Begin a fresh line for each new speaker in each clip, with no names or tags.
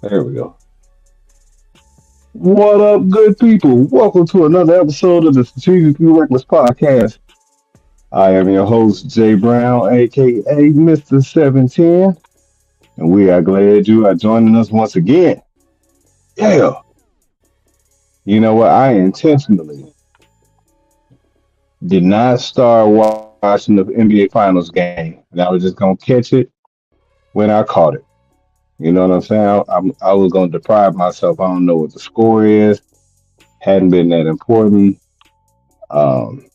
There we go. What up, good people? Welcome to another episode of the Strategically Reckless Podcast. I am your host, Jay Brown, aka Mr. 710, and we are glad you are joining us once again. Yeah, you know what? I intentionally did not start watching the NBA Finals game, and I was just gonna catch it when I caught it. You know what I'm saying? I was gonna deprive myself. I don't know what the score is. Hadn't been that important. Um,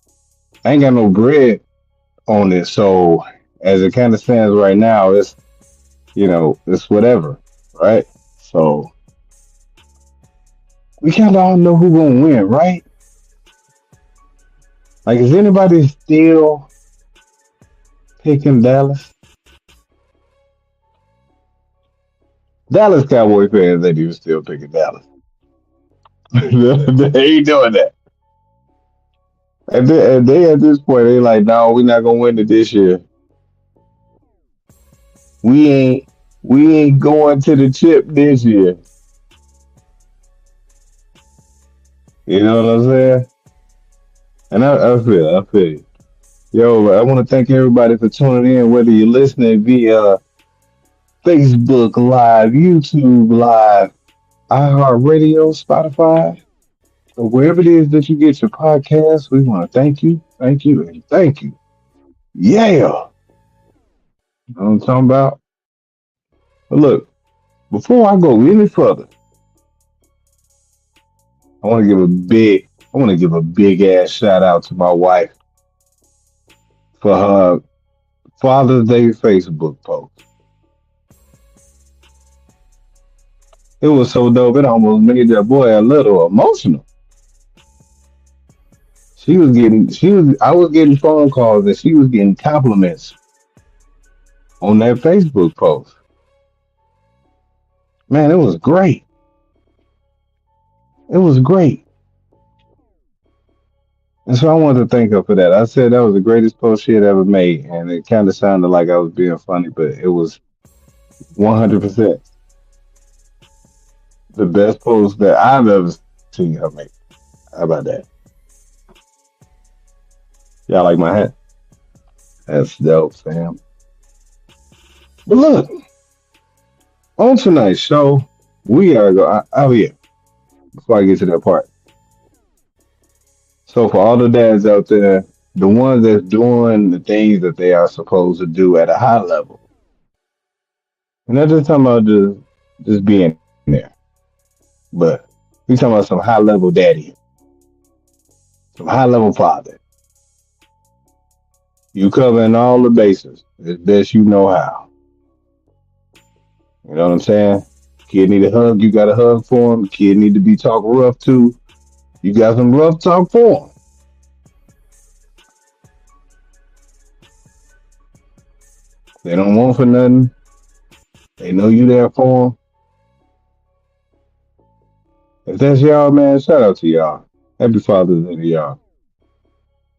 I ain't got no bread on it. So as it kind of stands right now, it's whatever, right? So we kind of all know who gonna win, right? Like, is anybody still picking Dallas? Dallas Cowboy fans, they do still picking Dallas. They ain't doing that. And they at this point, they like, no, we're not gonna win it this year. We ain't we ain't going to the chip this year. You know what I'm saying? And I feel you. Yo, I want to thank everybody for tuning in, whether you're listening via Facebook Live, YouTube Live, iHeartRadio, Spotify, or wherever it is that you get your podcast. We want to thank you, and thank you. Yeah. You know what I'm talking about? But look, before I go any further, I want to give a big ass shout out to my wife for her Father's Day Facebook post. It was so dope. It almost made that boy a little emotional. I was getting phone calls and she was getting compliments on that Facebook post. Man, it was great. It was great. And so I wanted to thank her for that. I said that was the greatest post she had ever made. And it kind of sounded like I was being funny, but it was 100% the best post that I've ever seen her make. How about that? Y'all like my hat? That's dope, fam. But look, on tonight's show, we are going. Oh, yeah. Before I get to that part. So for all the dads out there, the ones that's doing the things that they are supposed to do at a high level, and not just talking about just being there, but we talking about some high level daddy, some high level father. You covering all the bases as best you know how. You know what I'm saying? Kid need a hug, you got a hug for him. Kid need to be talked rough to, you got some rough talk for him. They don't want for nothing. They know you there for them. If that's y'all, man, shout out to y'all. Happy Father's Day to y'all.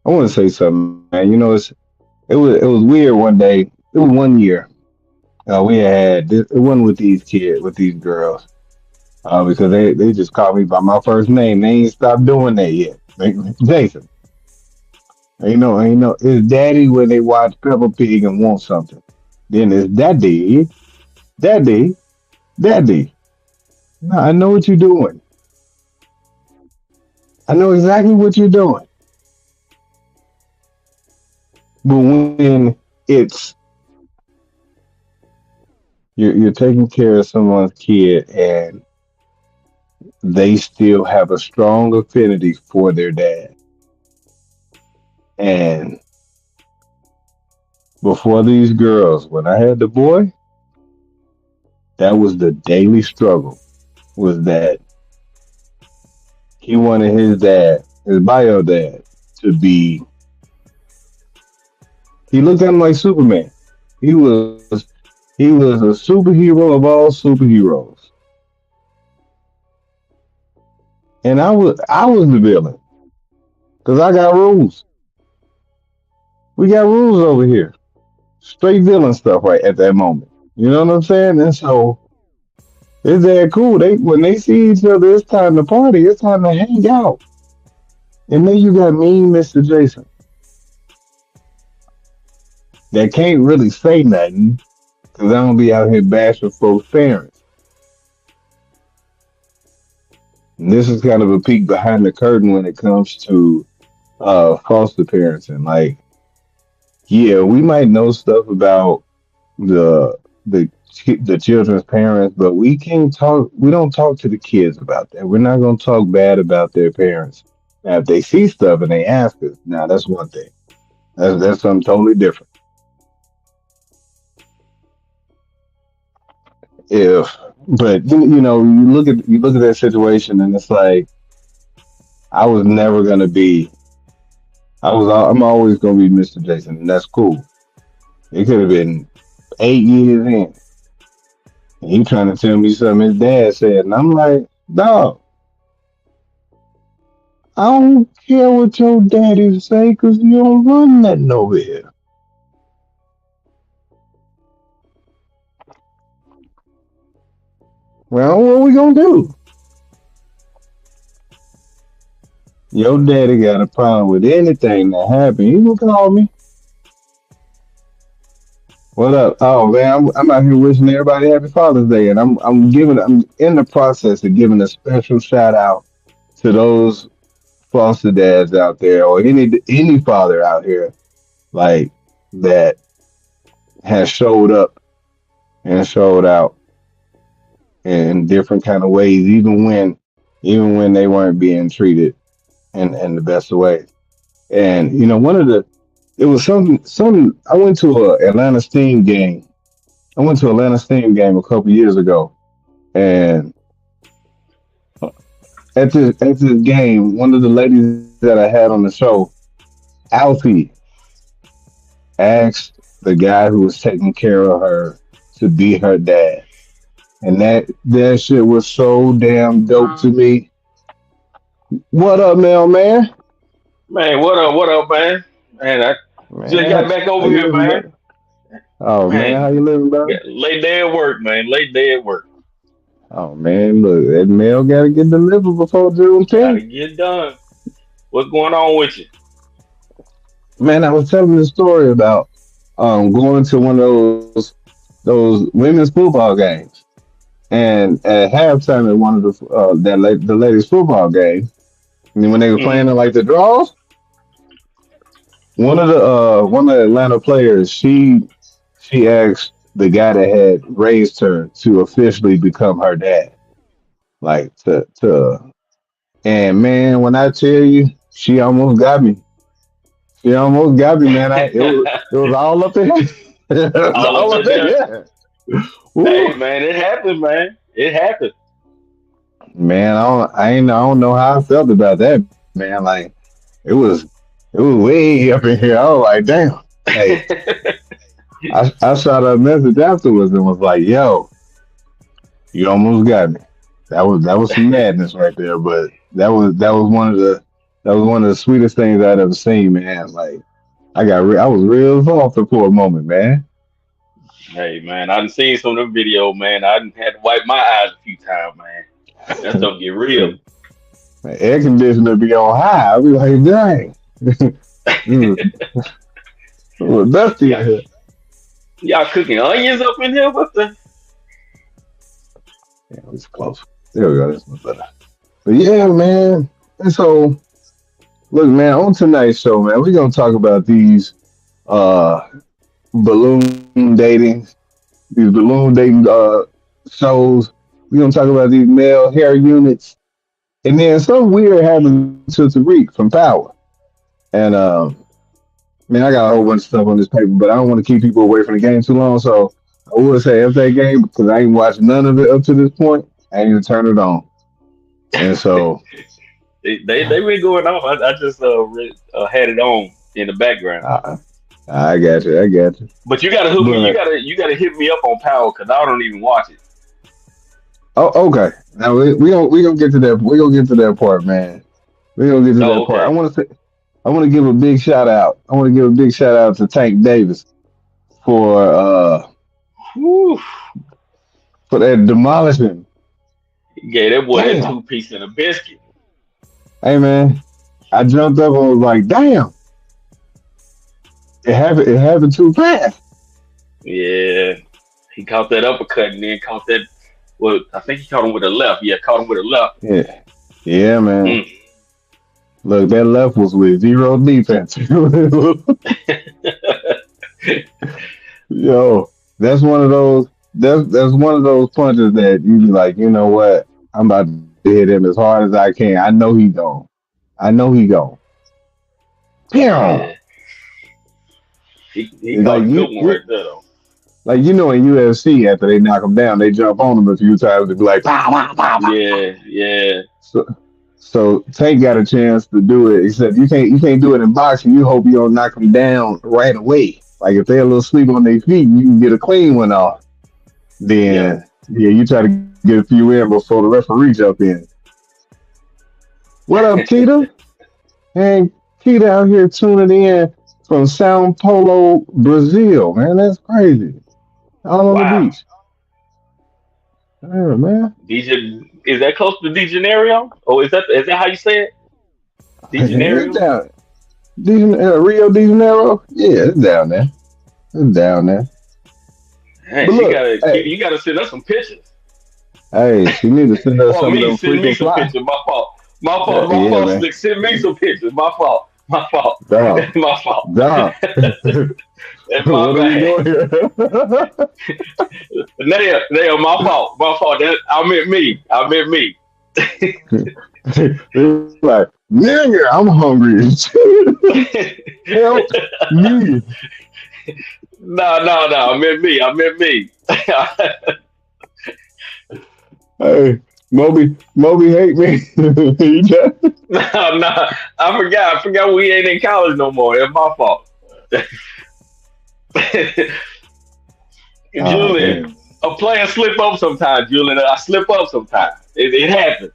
I want to say something, man. It was weird one day. It was one year. We had this, it wasn't with these kids, with these girls, because they just called me by my first name. They ain't stopped doing that yet. Jason, ain't no. It's daddy when they watch Peppa Pig and want something. Then it's daddy, daddy. No, I know what you're doing. I know exactly what you're doing. But when it's you're taking care of someone's kid and they still have a strong affinity for their dad. And before these girls, when I had the boy, that was the daily struggle. Was that he wanted his dad, his bio dad, to be. He looked at him like Superman. He was he was a superhero of all superheroes, and I was the villain because I got rules. We got rules over here. Straight villain stuff right at that moment. You know what I'm saying? And so It's that cool. They when they see each other, it's time to party. It's time to hang out. And then you got mean Mr. Jason that can't really say nothing because I don't be out here bashing folks' parents. And this is kind of a peek behind the curtain when it comes to foster parents and like, yeah, we might know stuff about the the children's parents, but we can't talk. We don't talk to the kids about that. We're not going to talk bad about their parents. Now, if they see stuff and they ask us, now that's one thing. That's something totally different. If, but you know, you look at that situation, and it's like I was never going to be. I'm always going to be Mr. Jason, and that's cool. It could have been 8 years in, and he trying to tell me something his dad said, and I'm like, dog. I don't care what your daddy say, 'cause you don't run nothing over here. Well, what we gonna do? Your daddy got a problem with anything that happened. You can call me. What up? Oh man, I'm out here wishing everybody happy Father's Day, and I'm in the process of giving a special shout out to those foster dads out there, or any father out here like that has showed up and showed out in different kind of ways, even when they weren't being treated in the best of ways. And you know, one of the it was some I went to a Atlanta Steam game. I went to Atlanta Steam game a couple years ago, and at this game, one of the ladies that I had on the show, Alfie, asked the guy who was taking care of her to be her dad, and that shit was so damn dope to me. What up, man?
Man, what up, man? Man, I just
Man,
got back
how
over
you
here,
living,
man.
bro? Oh man, how
Man,
you living, bro?
late day at work, man. Late day at work.
Oh man, look, that mail gotta get delivered before June
Gotta
10th.
get done. What's going on with you?
Man, I was telling the story about going to one of those women's football games, and at halftime at one of the ladies' football game, and then when they were playing
Hmm.
in like the draws, one of the Atlanta players, she asked the guy that had raised her to officially become her dad, like to and man, when I tell you, she almost got me. She almost got me, man. It was all up in here. It was
All up
all up
in
in
there.
here.
Hey,
Ooh.
man, it happened, man. It happened.
Man, I don't know how I felt about that, man. Like it was it was way up in here. I was like, damn. Hey, I shot her a message afterwards and was like, yo, you almost got me. That was some madness right there, but that was one of the sweetest things I'd ever seen, man. Like I was real soft for a moment, man.
Hey, man, I done seen some of them videos, man. I done had to wipe my eyes a few times, man. That stuff get real.
The air conditioner be on high. I'll be like, dang. It was dusty in
Y'all,
here.
y'all cooking onions up in here? What the?
Yeah, it's close. There we go. That's much better. But yeah, man. And so, look, man, on tonight's show, man, we're gonna talk about these uh balloon dating, these balloon dating shows. We're gonna talk about these male hair units, and then something weird happened to Tariq from Power. And man, I got a whole bunch of stuff on this paper, but I don't want to keep people away from the game too long. So I will say after that game because I ain't watched none of it up to this point. I ain't even turned it on, and so
They been going off. I just had it on in the background.
uh, I got you, I got you.
But you gotta hook me.
But
You gotta hit me up on Power because I don't even watch it.
oh, okay. Now we gonna get to that. We gonna get to that part, man. We gonna get to
Oh,
that part.
okay.
I want to give a big shout out. I want to give a big shout out to Tank Davis for
Whew.
for that demolishing.
Gave that boy that
Damn.
2 piece and a biscuit.
Hey man, I jumped up and was like, damn, it happened too fast.
Yeah, he caught that uppercut and then caught that. Well, I think he caught him with a left. Yeah, caught him with a left.
Yeah. Yeah, man.
Mm.
Look, that left was with zero defense. Yo, that's one of those that's one of those punches that you be like, you know what? I'm about to hit him as hard as I can. I know he gone. I know he gone. Pew!
Yeah, he
Like
caught a good one right there though.
in UFC after they knock him down, they jump on him a few times to be like, pow, pow, pow, pow.
Yeah, yeah,
So, so Tank got a chance to do it. Except you can't do it in boxing. You hope you don't knock them down right away. Like if they're a little sleep on their feet, you can get a clean one off.
yeah.
Then yeah, you try to get a few in before the referee jump in. What up, Keita? And Keita out here tuning in from Sao Paulo, Brazil. Man, that's crazy. All on the
Wow.
beach. Yeah, man.
DJ, is that close to De Janeiro? Or is that how you say it? De
It's
Janeiro?
down. Rio de Janeiro? Yeah, it's down there. It's down there.
Hey,
But look, hey,
you gotta send us some pictures.
hey, she need to send us
Or
some of
me,
them
send me
freaking
some
fly.
pictures. My fault. My fault. My
Yeah,
fault.
man.
Slick. Send me some pictures. My fault. My fault.
Dog.
My fault.
Dog.
That's
What
my
are we
bad.
doing here?
Nail, my fault. My fault. I meant me. I meant me.
It's like, nigga, I'm hungry. Help me.
No. I meant me. I meant me.
Hey, Moby hate me. He just-
No. I forgot we ain't in college no more. It's my fault.
oh,
Julian,
man.
a player slip up sometimes, Julian. I slip up sometimes. It happens.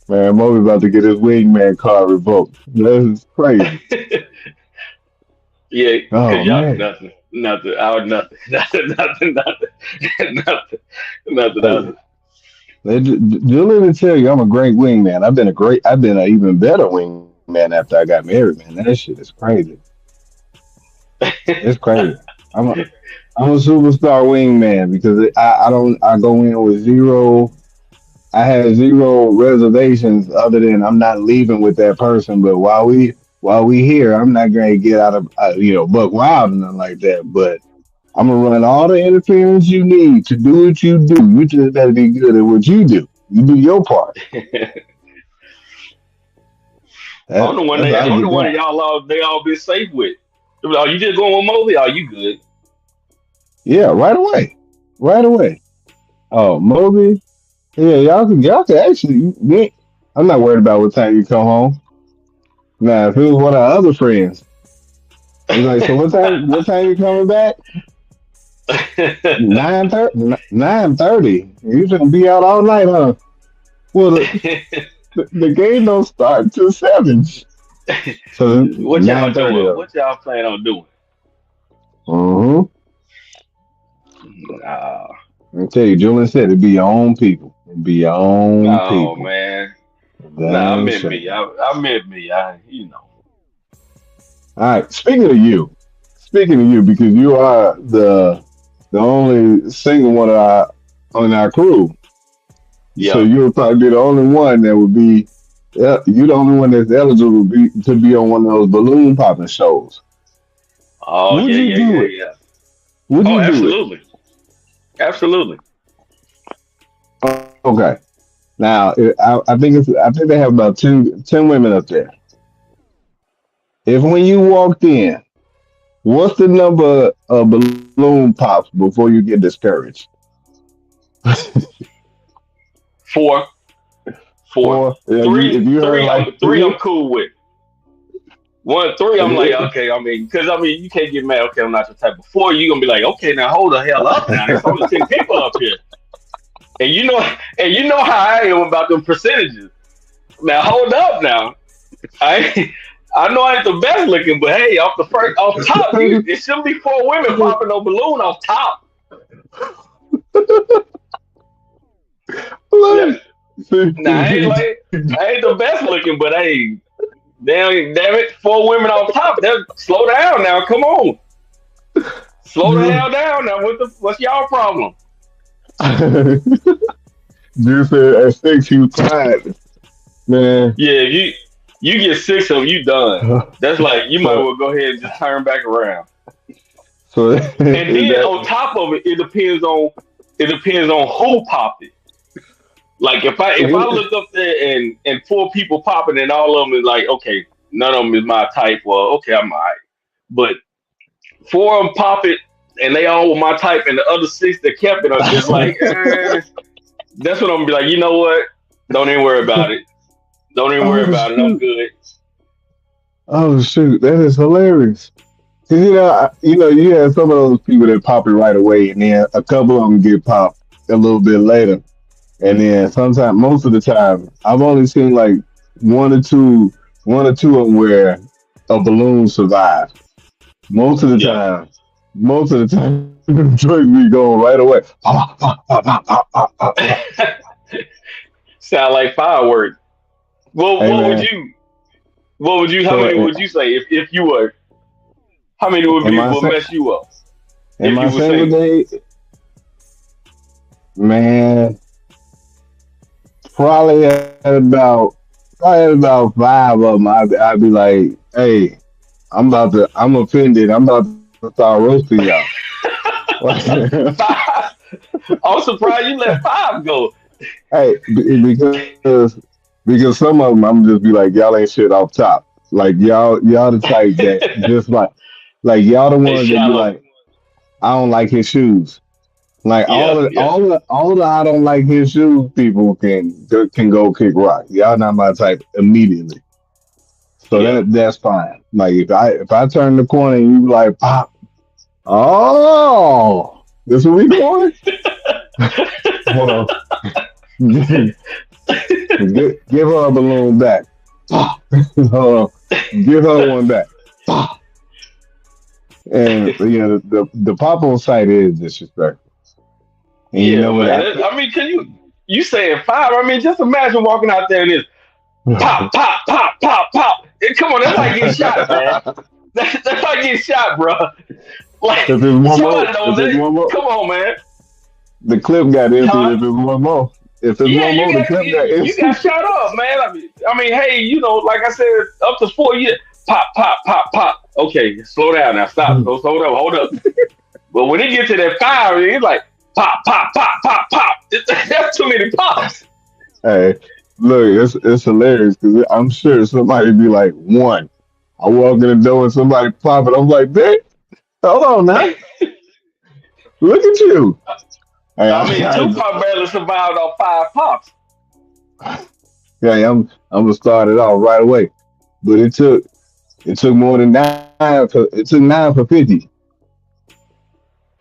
Man, Moby about to get his wingman card revoked. This is crazy.
Yeah,
Oh,
because y'all
man.
nothing. I was nothing. Nothing.
Hey, Julian will tell you I'm a great wingman. I've been an even better wingman after I got married, man. That shit is crazy. It's crazy. I'm a I'm a superstar wingman because I go in with zero. I have zero reservations other than I'm not leaving with that person. But while we here, I'm not going to get out of buck wild and nothing like that. But I'm gonna run all the interference you need to do what you do. You just got to be good at what you do. You do your part.
I'm the one
That's how I
I'm the
get
one that
down.
they all be safe with. Are you just going with Moby? Are you good?
Yeah, right away, right away. Oh, Moby. Yeah, y'all can actually. I'm not worried about what time you come home. Now, if it was one of our other friends, he's like, so what time you coming back? 9:30. 9:30. You gonna be out all night, huh? Well, the game don't start till 7. So
What y'all
9:30
doing?
though.
What y'all plan on doing?
Mm-hmm.
Uh,
I tell you, Julian said it'd be your own people. It'd be your own
no,
people.
man. Nah, I
Damn
meant
shame.
me. I meant me.
All right. Speaking of you, because you are the only single one on our crew, so
Yeah.
you'll probably be the only one that would be. Yeah, you're the only one that's eligible to be on one of those balloon popping shows.
Oh,
Would you do it?
yeah.
Would
Oh,
you do it?
absolutely. Absolutely.
Okay. Now, I think they have about 10 women up there. If when you walked in, what's the number of balloon pops before you get discouraged?
Four. Four.
Or if
Three.
you heard like
Three. I'm
three,
cool with. 1, 3. I'm like, okay. Because you can't get mad. Okay, I'm not your type. Before you gonna be like, okay, now hold the hell up. Now there's only 10 people up here, and you know how I am about them percentages. Now hold up. Now I know I ain't the best looking, but hey, off top, it shouldn't be 4 women popping no balloon off top. Yeah. Nah, I ain't the best looking, but hey, damn it, 4 women off top. Slow down now. Come on, slow the hell down now. What's y'all problem?
Just at 6, he was tired, man.
Yeah, if you get 6 of them, you done. That's like you might
So,
well go ahead and just turn back around.
so
And
is
then on
that
top of it, it depends on who popped it. Like if I look up there and 4 people popping and all of them is like, okay, none of them is my type. Well, okay, I'm alright. But 4 of them pop it and they all were my type, and the other 6 that kept it is like, that's what I'm gonna be like. You know what? Don't even worry about it. Don't even worry
oh
about it. I'm
shoot,
good.
oh shoot, that is hilarious. 'Cause, you have some of those people that pop it right away, and then a couple of them get popped a little bit later. And then sometimes, most of the time, I've only seen like one or two, one or two of them where a balloon survived. Most of the
Yeah.
time, most of the time, the joints be going right away. Pop, pop, pop, pop, pop, pop, pop, pop.
Sound like fireworks. Well,
Hey man,
how
so
many would you say if you were? How many would
in
be
my
would mess you up
in
if
my
you were
single
single?
day, man, probably at about 5 of them. I'd be like, hey, I'm offended. I'm about to start roasting y'all.
Five. I'm surprised you let 5 go.
Hey, because some of them I'm just be like, y'all ain't shit off top. Like y'all the type that just like y'all the
They
ones that be
shallow.
like, I don't like his shoes. Like
Yeah, yeah,
all the I don't like his shoes people can go kick rock. Y'all not my type immediately. So
yeah.
that's fine. Like if I turn the corner and you be like pop, oh, this where we going? Hold on. Give her a balloon back. Hold on. Give her one back. And the pop on site is disrespectful. And you
Yeah,
know what?
man. I mean, can you saying 5? I mean, just imagine walking out there and it's pop, pop, pop, pop, pop. Come on, that's like getting shot, man. That's like getting shot, bro. Like
If it's one more,
somebody knows
if it's
that.
one more,
Come on, man.
the clip got emptied.
Huh?
If it's one more,
Yeah,
the clip got
you got
emptied.
shot up, man. I mean, hey, like I said, up to 4 years, pop, pop, pop, pop. Okay, slow down now, stop, slow down, hold up. But when it gets to that 5, it's like pop, pop, pop, pop, pop. That's too many pops.
Hey, look, it's hilarious because I'm sure somebody be like, one. I walk in the door and somebody pop it. I'm like, bitch, hold on now. Look at you. Hey,
I mean, Tupac barely survived on 5 pops.
I'm gonna start it off right away. But it took more than it took 9 for 50.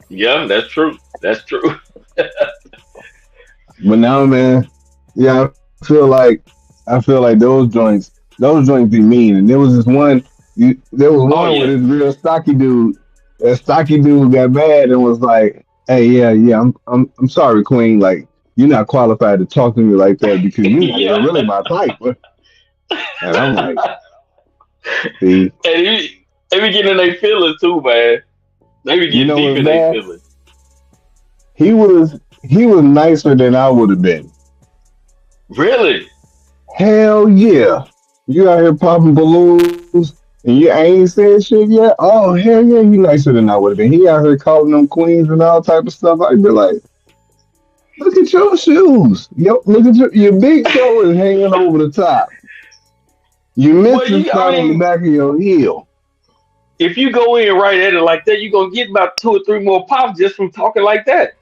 Yeah, that's true. That's true.
But now, man, yeah, I feel like those joints be mean. And there was this one, there was
Oh
one
yeah.
where this real stocky dude, that stocky dude got mad and was like, "Hey, yeah, I'm sorry, Queen. Like, you're not qualified to talk to me like that because you're not even
Yeah.
really my type." And I'm like, see,
And they be getting in their feelings too, man. They be
you
getting
know
deep
what's
in their
bad?
feelings.
He was nicer than I would have been.
Really?
Hell yeah. You out here popping balloons and you ain't said shit yet? Oh, hell yeah, you nicer than I would have been. He out here calling them queens and all type of stuff. I'd be like, look at your shoes. Yo, look at your big toe is hanging over the top. You
Well,
missed the spot on the back of your heel.
if you go in right at it like that, you're gonna get about 2 or 3 more pops just from talking like that.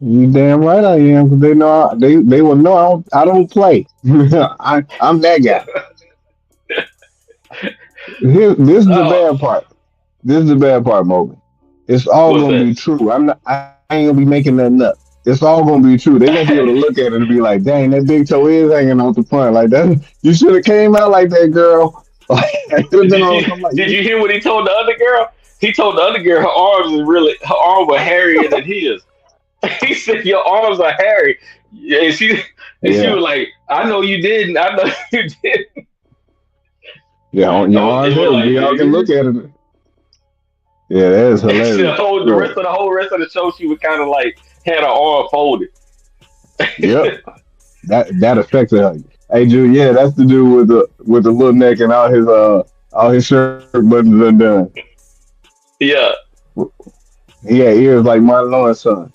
You damn right I am, because they know they will know I don't play. I'm that guy. This is the
Oh,
bad part. This is the bad part, Moby. It's all
what's
gonna
that?
be true. I ain't gonna be making nothing up. It's all gonna be true. They're gonna be able to look at it and be like, dang, that big toe is hanging off the front. Like that, you should have came out like that, girl. Like, I could have been
Did
on
you
something like
did
you.
you hear what he told the other girl? He told the other girl her arms were hairier than his. He said your arms are hairy. Yeah, And she was
Yeah.
like, I know you didn't. I know you didn't.
Yeah, on your arms
It was
here,
like,
y'all can look
nigga.
at it. Yeah, that is hilarious. Bro.
The whole rest of the show, she was kind of like had her arm folded.
Yep. That affected her. Hey, Drew, yeah, that's the dude with the little neck and all his shirt buttons undone.
Yeah.
He had ears like Martin Lawrence's son.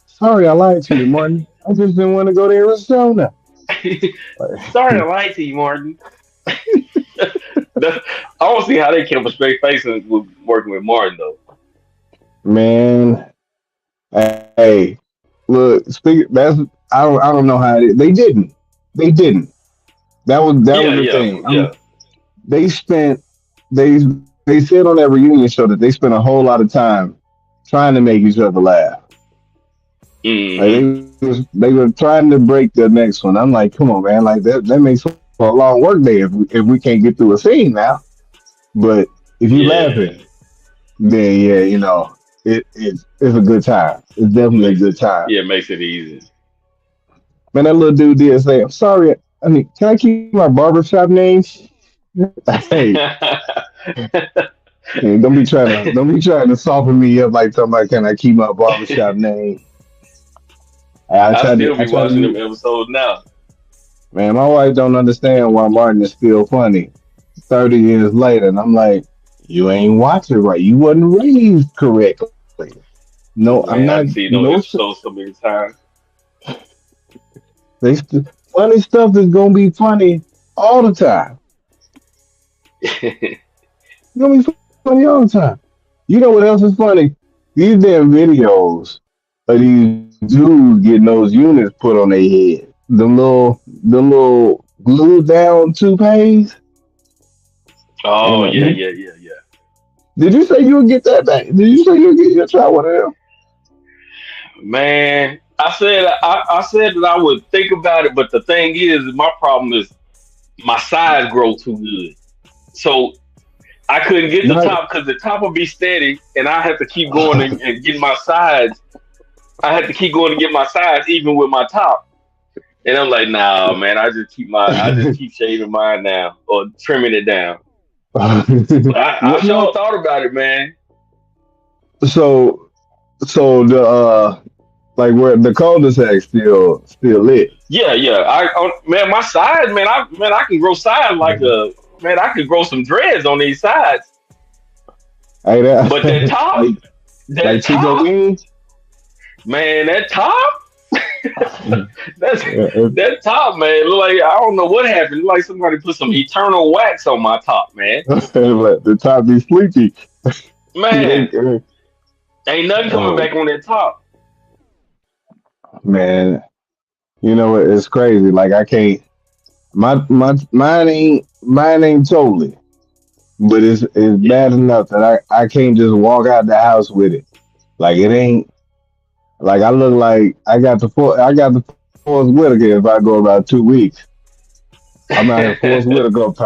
Sorry, I lied to you, Martin. I just didn't want to go to Arizona.
Sorry to lie to you, Martin. I don't see how they kept a straight face with working with Martin though.
Man, hey, look, speak. That's I don't know how they didn't. They didn't. That
Yeah,
was the
yeah,
thing.
yeah.
They spent they they said on that reunion show that they spent a whole lot of time trying to make each other laugh. Like
Hmm.
they were trying to break the next one. I'm like, come on, man, like that makes for a long work day if we can't get through a scene now. But if you
Yeah,
laughing, then yeah, it's a good time. It's definitely a
makes it.
good time.
Yeah, makes it easy.
Man, that little dude did say, I'm sorry. I mean, can I keep my barbershop name? Hey, hey, don't be trying to soften me up like somebody can I keep my barbershop name.
I still
I
be
try
watching them
to
episodes now.
man, my wife don't understand why Martin is still funny 30 years later. And I'm like, you ain't watching right. You wasn't raised correctly. No, I'm
Man,
not
I've seen those
no
episodes so many times.
funny stuff is gonna be funny all the time. It's gonna be funny all the time. You know what else is funny? These damn videos of these dudes getting those units put on their head. The little glued down toupees.
Oh
And
yeah, yeah, yeah, yeah.
did you say you would get that back? Did you say you would get your try one of them?
Man, I said that I would think about it, but the thing is, my problem is my size grow too good. So I couldn't get the
Not,
top because the top would be steady, and I have to keep going and get my sides. I had to keep going to get my sides even with my top. And I'm like, nah, man, I just keep shaving mine now or trimming it down. But I
well,
sure
no.
thought about it, man.
So the like where the cul-de-sac still lit.
Yeah, yeah. Man, my sides, I can grow sides like a man. I could grow some dreads on these sides,
Hey,
but
like
that
Chico
top,
Bean.
man, that top, that's
Yeah,
that top, man. Look like I don't know what happened. Look like somebody put some eternal wax on my top, man.
like the top be sleepy.
Man, ain't nothing coming
Oh
back on that top.
man, you know it's crazy. Like I can't. Mine ain't totally, but it's
Yeah.
bad enough that I can't just walk out the house with it. Like it ain't like I look like I got the Forrest Whitaker if I go about 2 weeks. I'm out here Forrest Whitaker up top.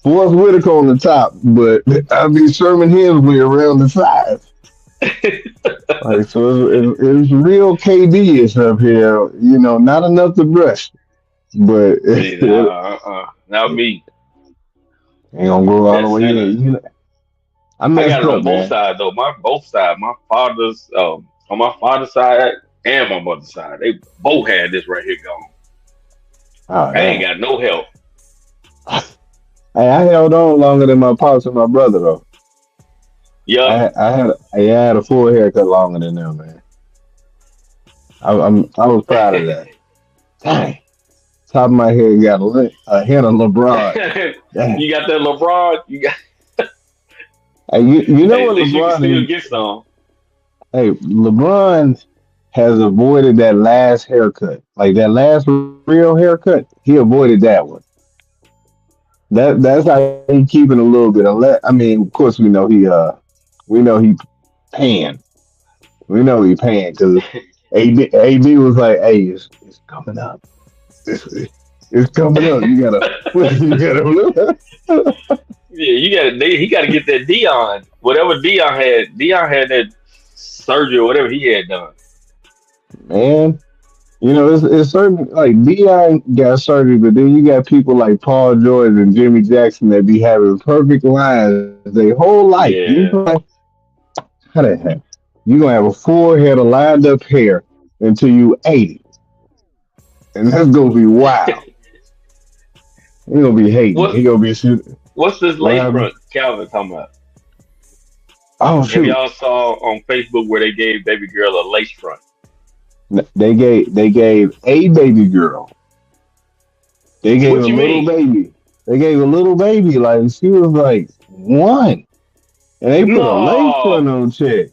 Forrest Whitaker on the top, but I'll be Sherman Hemsley around the sides. Like so, it's real KD-ish up here. Not enough to brush, but
See, nah, not me.
ain't gonna go all the
That's
way
center.
in. I
I got
messed
it
up,
on both
man.
sides though. Both sides. My father's on my father's side and my mother's side. They both had this right here going.
Oh
I ain't
damn.
got no help.
Hey, I held on longer than my pops and my brother though.
Yep.
I had a full haircut longer than them, man. I was proud of that. Dang. Top of my head got a hint of LeBron. Dang.
You got that LeBron. You got
Hey, you know
hey, at
what
least you can still
LeBron is?
get some.
Hey, LeBron has avoided that last haircut. Like that last real haircut, he avoided that one. That's how he keeping a little bit. Unless I mean, of course we know he paying. We know he paying because AD was like, "Hey, it's coming up. It's, it's coming up. You gotta you gotta."
Yeah, you got to. He got to get that Dion. Whatever Dion had. Dion had that surgery or whatever he had done.
Man, it's certain like Dion got surgery, but then you got people like Paul George and Jimmy Jackson that be having perfect lines their whole life. You be like,
Yeah.
how the heck? You gonna have a full head of lined up hair until you 80, and that's gonna be wild. He gonna be hating.
What
He gonna be shooting.
what's this
What
lace
happened?
front Calvin talking about?
Oh
Have
shoot!
y'all saw on Facebook where they gave baby girl a lace front?
They gave a baby girl. They gave a
What you
little
mean?
baby. They gave a little baby like she was like one, and they put a lace
No,
front on chick.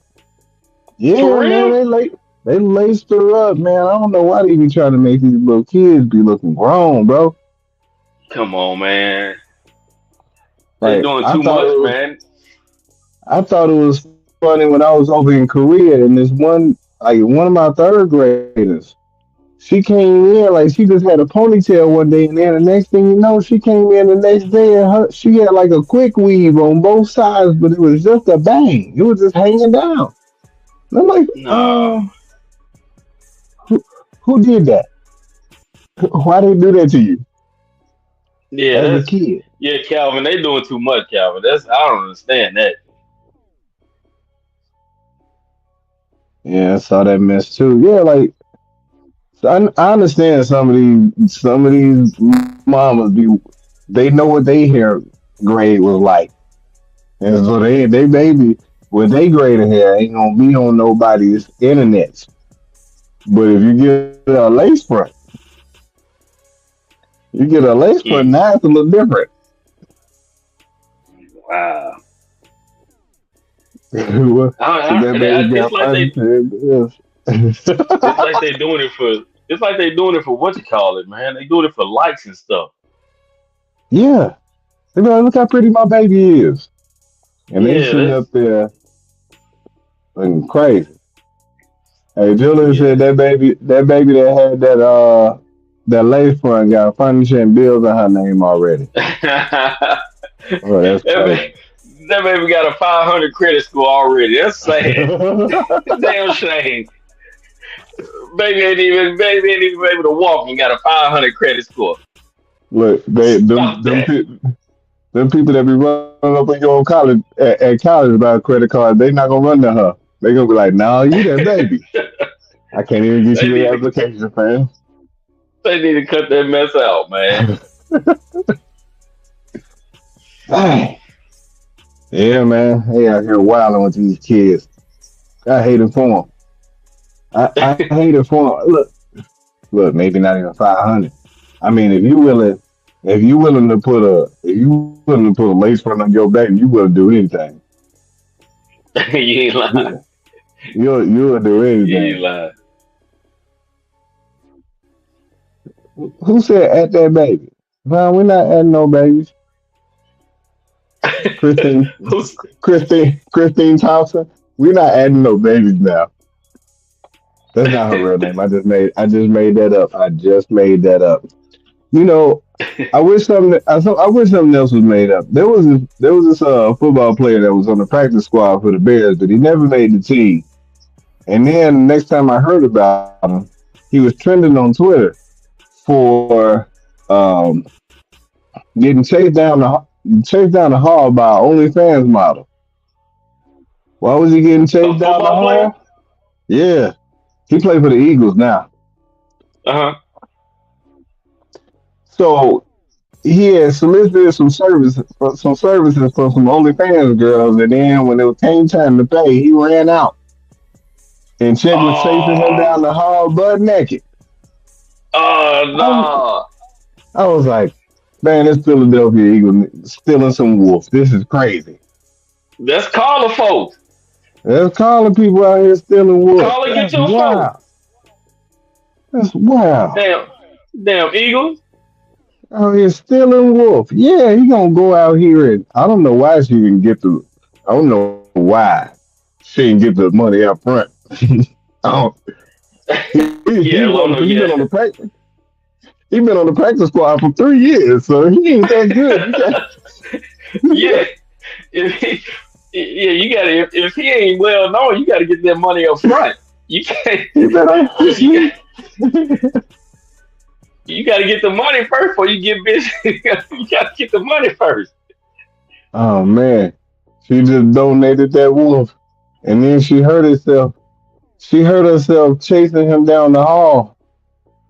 for
Yeah, man,
real?
they laced her up, man. I don't know why they be trying to make these little kids be looking grown, bro.
Come on, man. They
Like
doing too much, man.
I thought it was funny when I was over in Korea, and this one of my third graders, she came in like she just had a ponytail one day, and then the next thing you know, she came in the next day and she had like a quick weave on both sides, but it was just a bang. It was just hanging down. And I'm like,
No.
who did that? Why they do that to you
Yeah,
as a
that's
kid?
yeah, Calvin. They doing too much, Calvin. That's I don't understand that.
Yeah, I saw that mess too. Yeah, like so I understand some of these mamas they know what they hair grade was like, and so they baby with they grade of hair ain't gonna be on nobody's internet. But if you get a lace front, you get a lace front,
Mm,
now it's a little different.
wow.
What that baby
It's
got
like
money.
it's like they doing it for it's like they doing it for what you call it, man. They doing it for likes and stuff.
Yeah, they be like, look how pretty my baby is, and they
Yeah,
sitting
that's
up there looking crazy. Hey, Julian said
yeah.
that baby that had that lace front got furniture and bills on her name already.
that,
Oh, that's
ba-
crazy.
that baby got a 500 credit score already. That's sad. Damn shame. Baby ain't even able to walk and got a 500 credit score.
Look, they
Stop that.
them people that be running up on you on at college about credit cards, they not gonna run to her. They gonna be like, "No, you that baby. I can't even get
they
you the
need to
application, fam."
they need to cut that mess out, man.
Dang. Yeah, man. They out here wilding with these kids. I hate it for them. I hate it for them. Look, maybe not even 500. I mean, if you willing to put a lace front on your back, you will do anything.
You ain't lying.
You you'll do
You ain't
anything.
lying.
Who said at that baby? No, we're not adding no babies. Christine,
Who's
Christine Thompson. We're not adding no babies now. That's not her real name. I just made that up. I just made that up. You know, I wish something else was made up. There was this football player that was on the practice squad for the Bears, but he never made the team. And then next time I heard about him, he was trending on Twitter for um, getting chased down the hall by an OnlyFans model. Why was he getting
a
chased down the
football player?
hall? Yeah, he played for the Eagles now.
Uh
So he had solicited some services from some OnlyFans girls, and then when it came time to pay, he ran out, and chick was chasing him
huh.
down the hall butt naked.
Oh
I,
no.
I was like, man, this Philadelphia Eagles stealing some wolf. This is crazy.
That's calling folks.
There's calling people out here stealing wolf.
Call and get
That's
your folks.
wild. That's wild.
Damn. Damn Eagles.
Out here stealing wolf. Yeah, he gonna go out here and I don't know why she didn't get the. I don't know why she didn't get the money up front. I don't, he
Yeah,
won
Lono,
because
yeah.
he been on the practice squad for 3 years, so he ain't that good.
Yeah. If he, yeah, you gotta if he ain't well known, you gotta get that money up front. You can't
He better
you got You got to get the money first before you get busy. You got to get the money first.
Oh man, she just donated that wolf, and then she hurt herself. She hurt herself chasing him down the hall.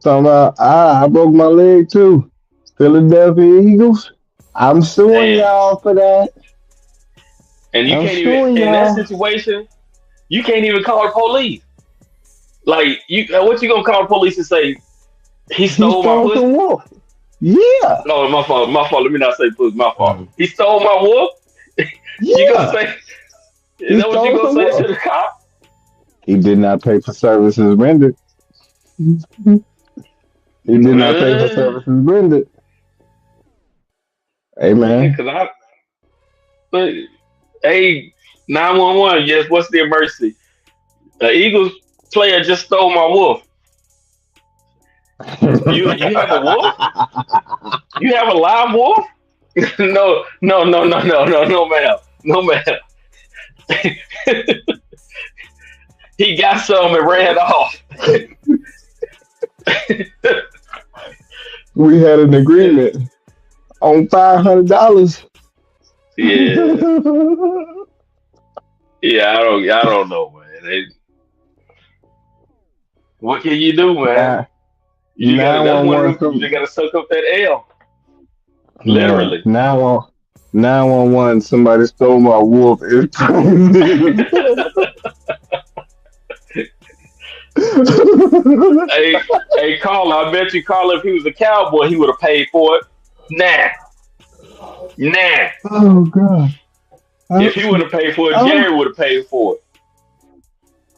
Talking about, I broke my leg too. Philadelphia Eagles. I'm suing
Damn.
y'all for that.
And you
I'm
can't even
suing
in that
y'all.
situation. You can't even call the police. Like what you gonna call the police and say he
He
stole my
stole
pussy?
some wolf. Yeah.
No, my fault. My fault. Let me not say pussy. My fault. He stole my wolf. You gonna
Yeah.
say? Is
He
that what you
stole
gonna
some
say to
wolf.
the cop?
He did not pay for services rendered. He did not pay for
Uh,
services rendered. Hey
man,
man.
cause I. But hey, 911. Yes. What's the emergency? The Eagles player just stole my wolf. You have a wolf? You have a live wolf? No, no, no, no, no, no, no, ma'am. No, ma'am. He got some and ran off.
We had an agreement on $500.
Yeah, yeah. I don't know, man. What can you do, man?
Nah,
You just gotta. That's one of
911
them. You
some
just gotta suck up that L,
man,
literally.
911 somebody stole my wolf. It's crazy.
Hey, hey, Carl. I bet you, Carl, if he was a cowboy, he would have paid for it. Nah, nah.
Oh god. I,
If he would have paid for it,
I'm,
Jerry would have paid for it.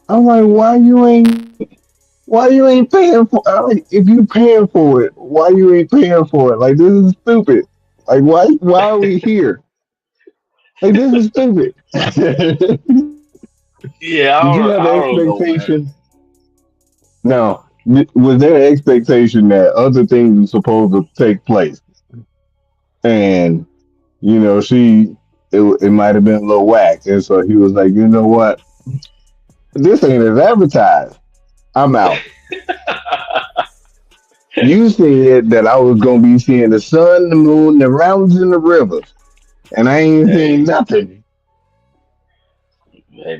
I'm like, why you ain't paying for I like if you paying for it, why you ain't paying for it? Like this is stupid. Like why are we here? Like this is stupid.
Yeah,
Did you have the
I don't know, man.
expectation? Now, was there an expectation that other things were supposed to take place? And, it might have been a little whack. And so he was like, you know what? This ain't as advertised. I'm out. You said that I was going to be seeing the sun, the moon, the mountains, and the rivers. And I ain't
Hey,
seen nothing.
hey,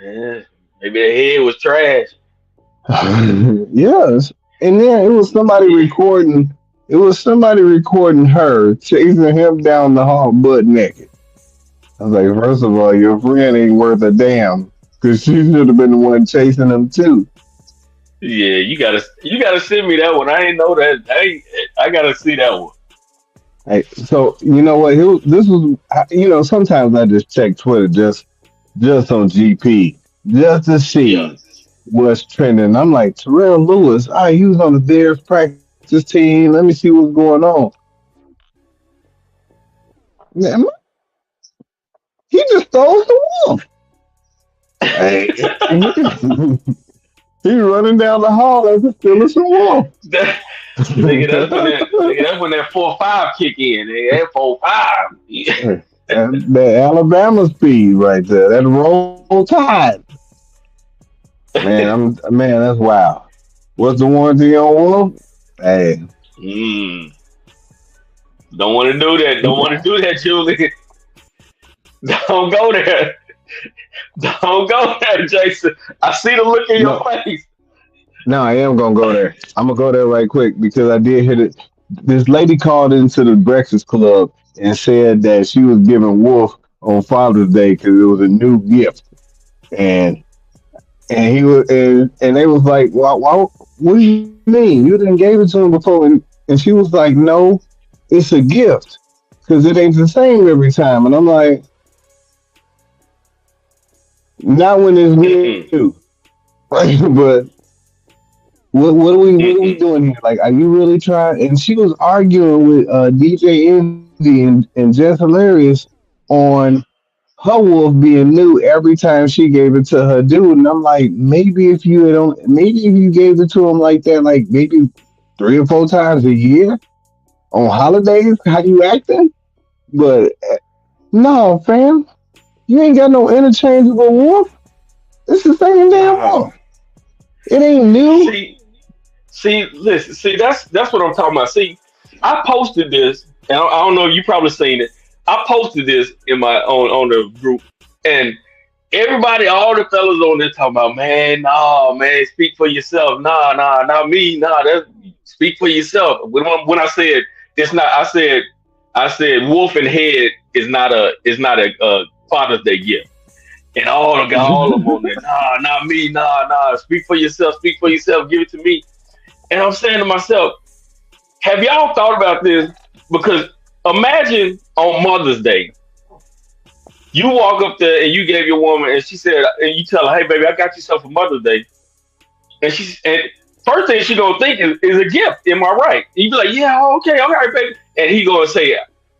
yeah, maybe the head was trash.
Yes. And then it was somebody
Yeah,
recording. It was somebody recording her chasing him down the hall butt naked. I was like, first of all, your friend ain't worth a damn because she should have been the one chasing him too.
yeah. You gotta send me that one. I ain't know that. I gotta see that one.
Hey, so you know what? Sometimes I just check Twitter just on GP just to
Yeah.
see what's trending. I'm like Terrell Lewis. He was on the Bears practice team. Let me see what's going on. Man, he just stole the wolf. Hey, he running down the hall as if stealing some wolf.
That, nigga, that's when that 4-5 kick in. Nigga, that 4-5. Yeah.
That Alabama speed right there. That roll tide. Man, that's wild. What's the warranty on wolf? Hey,
Mm, don't want to do that. Don't want to do that, Julie. Don't go there. Don't go there, Jason. I see the look in your
no,
face.
no, I am gonna go there. I'm gonna go there right quick because I did hit it. This lady called into the Breakfast Club and said that she was giving Wolf on Father's Day because it was a new gift, and and he was and they was like, why, what do you mean? You didn't gave it to him before, and she was like, no, it's a gift because it ain't the same every time. And I'm like, not when it's
Mm-mm,
new, right? But what are we
mm-mm.
doing here? Like, are you really trying? And she was arguing with DJ Envy and Jess Hilarious on her wolf being new every time she gave it to her dude. And I'm like, maybe if you gave it to him like that, like maybe 3 or 4 times a year on holidays, how you acting? But no, fam, you ain't got no interchangeable wolf. It's the same damn
No.
wolf. It ain't new.
See, listen, that's what I'm talking about. See, I posted this, and I don't know, you probably seen it. I posted this in my on the group, and everybody, all the fellas on there talking about, man, nah, man, speak for yourself. Nah, not me. Nah, that speak for yourself. When I said it's not, I said wolf and head is not a Father's Day gift. And all of them on there, nah, not me, nah, speak for yourself, give it to me. And I'm saying to myself, have y'all thought about this? Because imagine on Mother's Day, you walk up there and you gave your woman, and she said, and you tell her, hey, baby, I got you something for Mother's Day. And first thing she gonna think is a gift. Am I right? And you be like, yeah, okay, all right, baby. And he gonna say,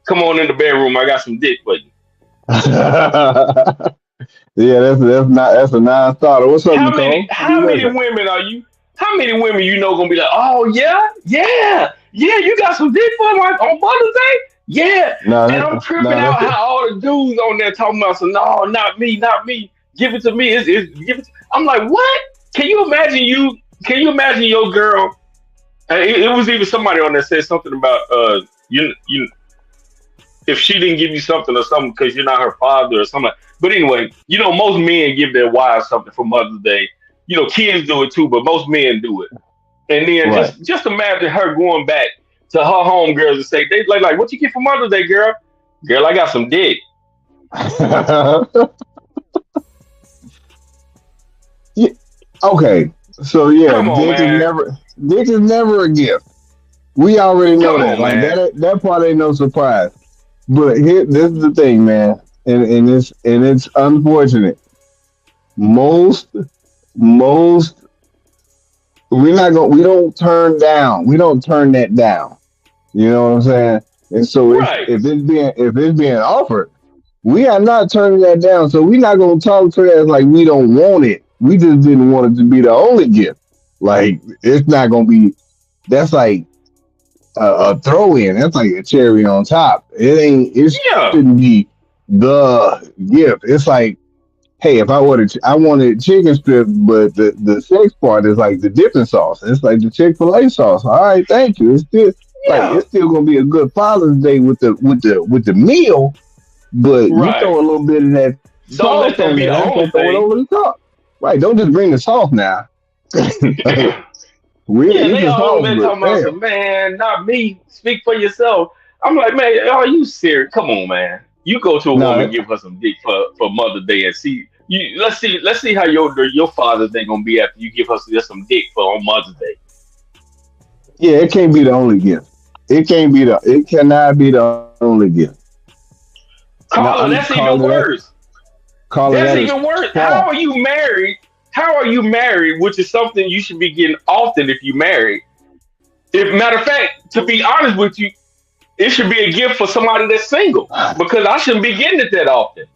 come on in the bedroom, I got some dick for you.
Yeah, that's a non-starter. What's up, Nicole? What
How
you
many
looking?
women are you? How many women you know gonna be like, oh yeah, you got some dick for my on Mother's Day? Yeah.
No,
And I'm tripping
no,
out
that's
how all the dudes on there talking about, so no, not me, give it to me. Give it. I'm like, what? Can you imagine you? Can you imagine your girl? It was even somebody on there said something about you if she didn't give you something or something because you're not her father or something. But anyway, most men give their wives something for Mother's Day. Kids do it too, but most men do it. And then
right.
just imagine her going back to her homegirls and say, they like, what you get for Mother's Day, girl? Girl, I got some dick.
Yeah, okay, so yeah,
Come on, man.
dick is never a gift. We already know
Come
that.
on,
Like
man.
that part ain't no surprise. But this is the thing, man, and it's unfortunate. Most most we don't turn that down. You know what I'm saying? And so
Right.
if it's being offered, we are not turning that down. So we're not gonna talk to that like we don't want it. We just didn't want it to be the only gift. Like it's not gonna be. That's like a throw in. That's like a cherry on top. It ain't. It
Yeah.
shouldn't be the gift. It's like, hey, if I wanted chicken strips, but the sex part is like the dipping sauce. It's like the Chick-fil-A sauce. All right, thank you.
Yeah.
It's still gonna be a good Father's Day with the meal, but you
Right.
throw a little bit of that sauce
Don't
on
let
there.
that be
That's
the
gonna
only
throw it over
thing.
the top. Right? Don't just bring the sauce now. We'll
Yeah,
eat
they
the
all
sauce,
been
but
talking about
damn.
some, man, not me. Speak for yourself. I'm like, man, are you serious? Come on, man. You go to a woman,
No,
give her some dick for Mother's Day, and see you. Let's see how your Father's Day gonna be after you give her just some dick for on Mother's Day.
yeah, it can't be the only gift. It cannot be the only gift. Now I'm
Carla, that's even worse.
calling
That's
that as
even worse.
porn.
How are you married? How are you married? Which is something you should be getting often if you married. If matter of fact, to be honest with you, it should be a gift for somebody that's single because I shouldn't be getting it that often.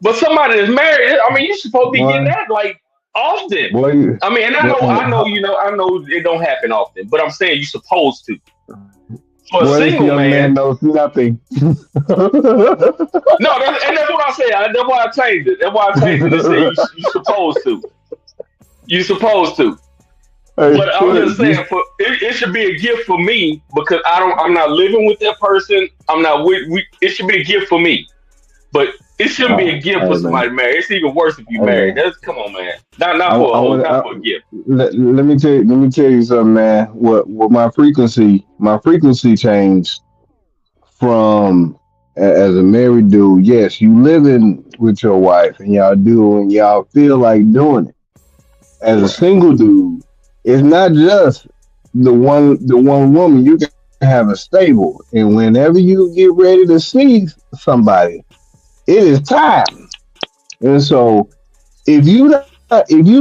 But somebody that's married, I mean, you're supposed to be getting
Boy,
that like often.
boy,
I mean, and
boy,
I know it don't happen often, but I'm saying you're supposed to. For a
boy, this
single
young man
man,
knows nothing.
no, and that's what I say. That's why I changed it. That's why I changed it and said you supposed to. You supposed to.
Hey,
But I'm just
this,
saying, it should be a gift for me because I'm not living with that person. I'm not with. It should be a gift for me. But it shouldn't be a gift for
hey man,
somebody married. It's even worse if you
hey
married.
man.
That's come on, man. Not for a
I
whole,
want
not
to
for a gift.
let me tell you something, man. What my frequency changed from as a married dude. Yes, you living with your wife and y'all do and y'all feel like doing it. As a
Right.
single dude, it's not just the one woman. You can have a stable, and whenever you get ready to see somebody, it is time. And so if you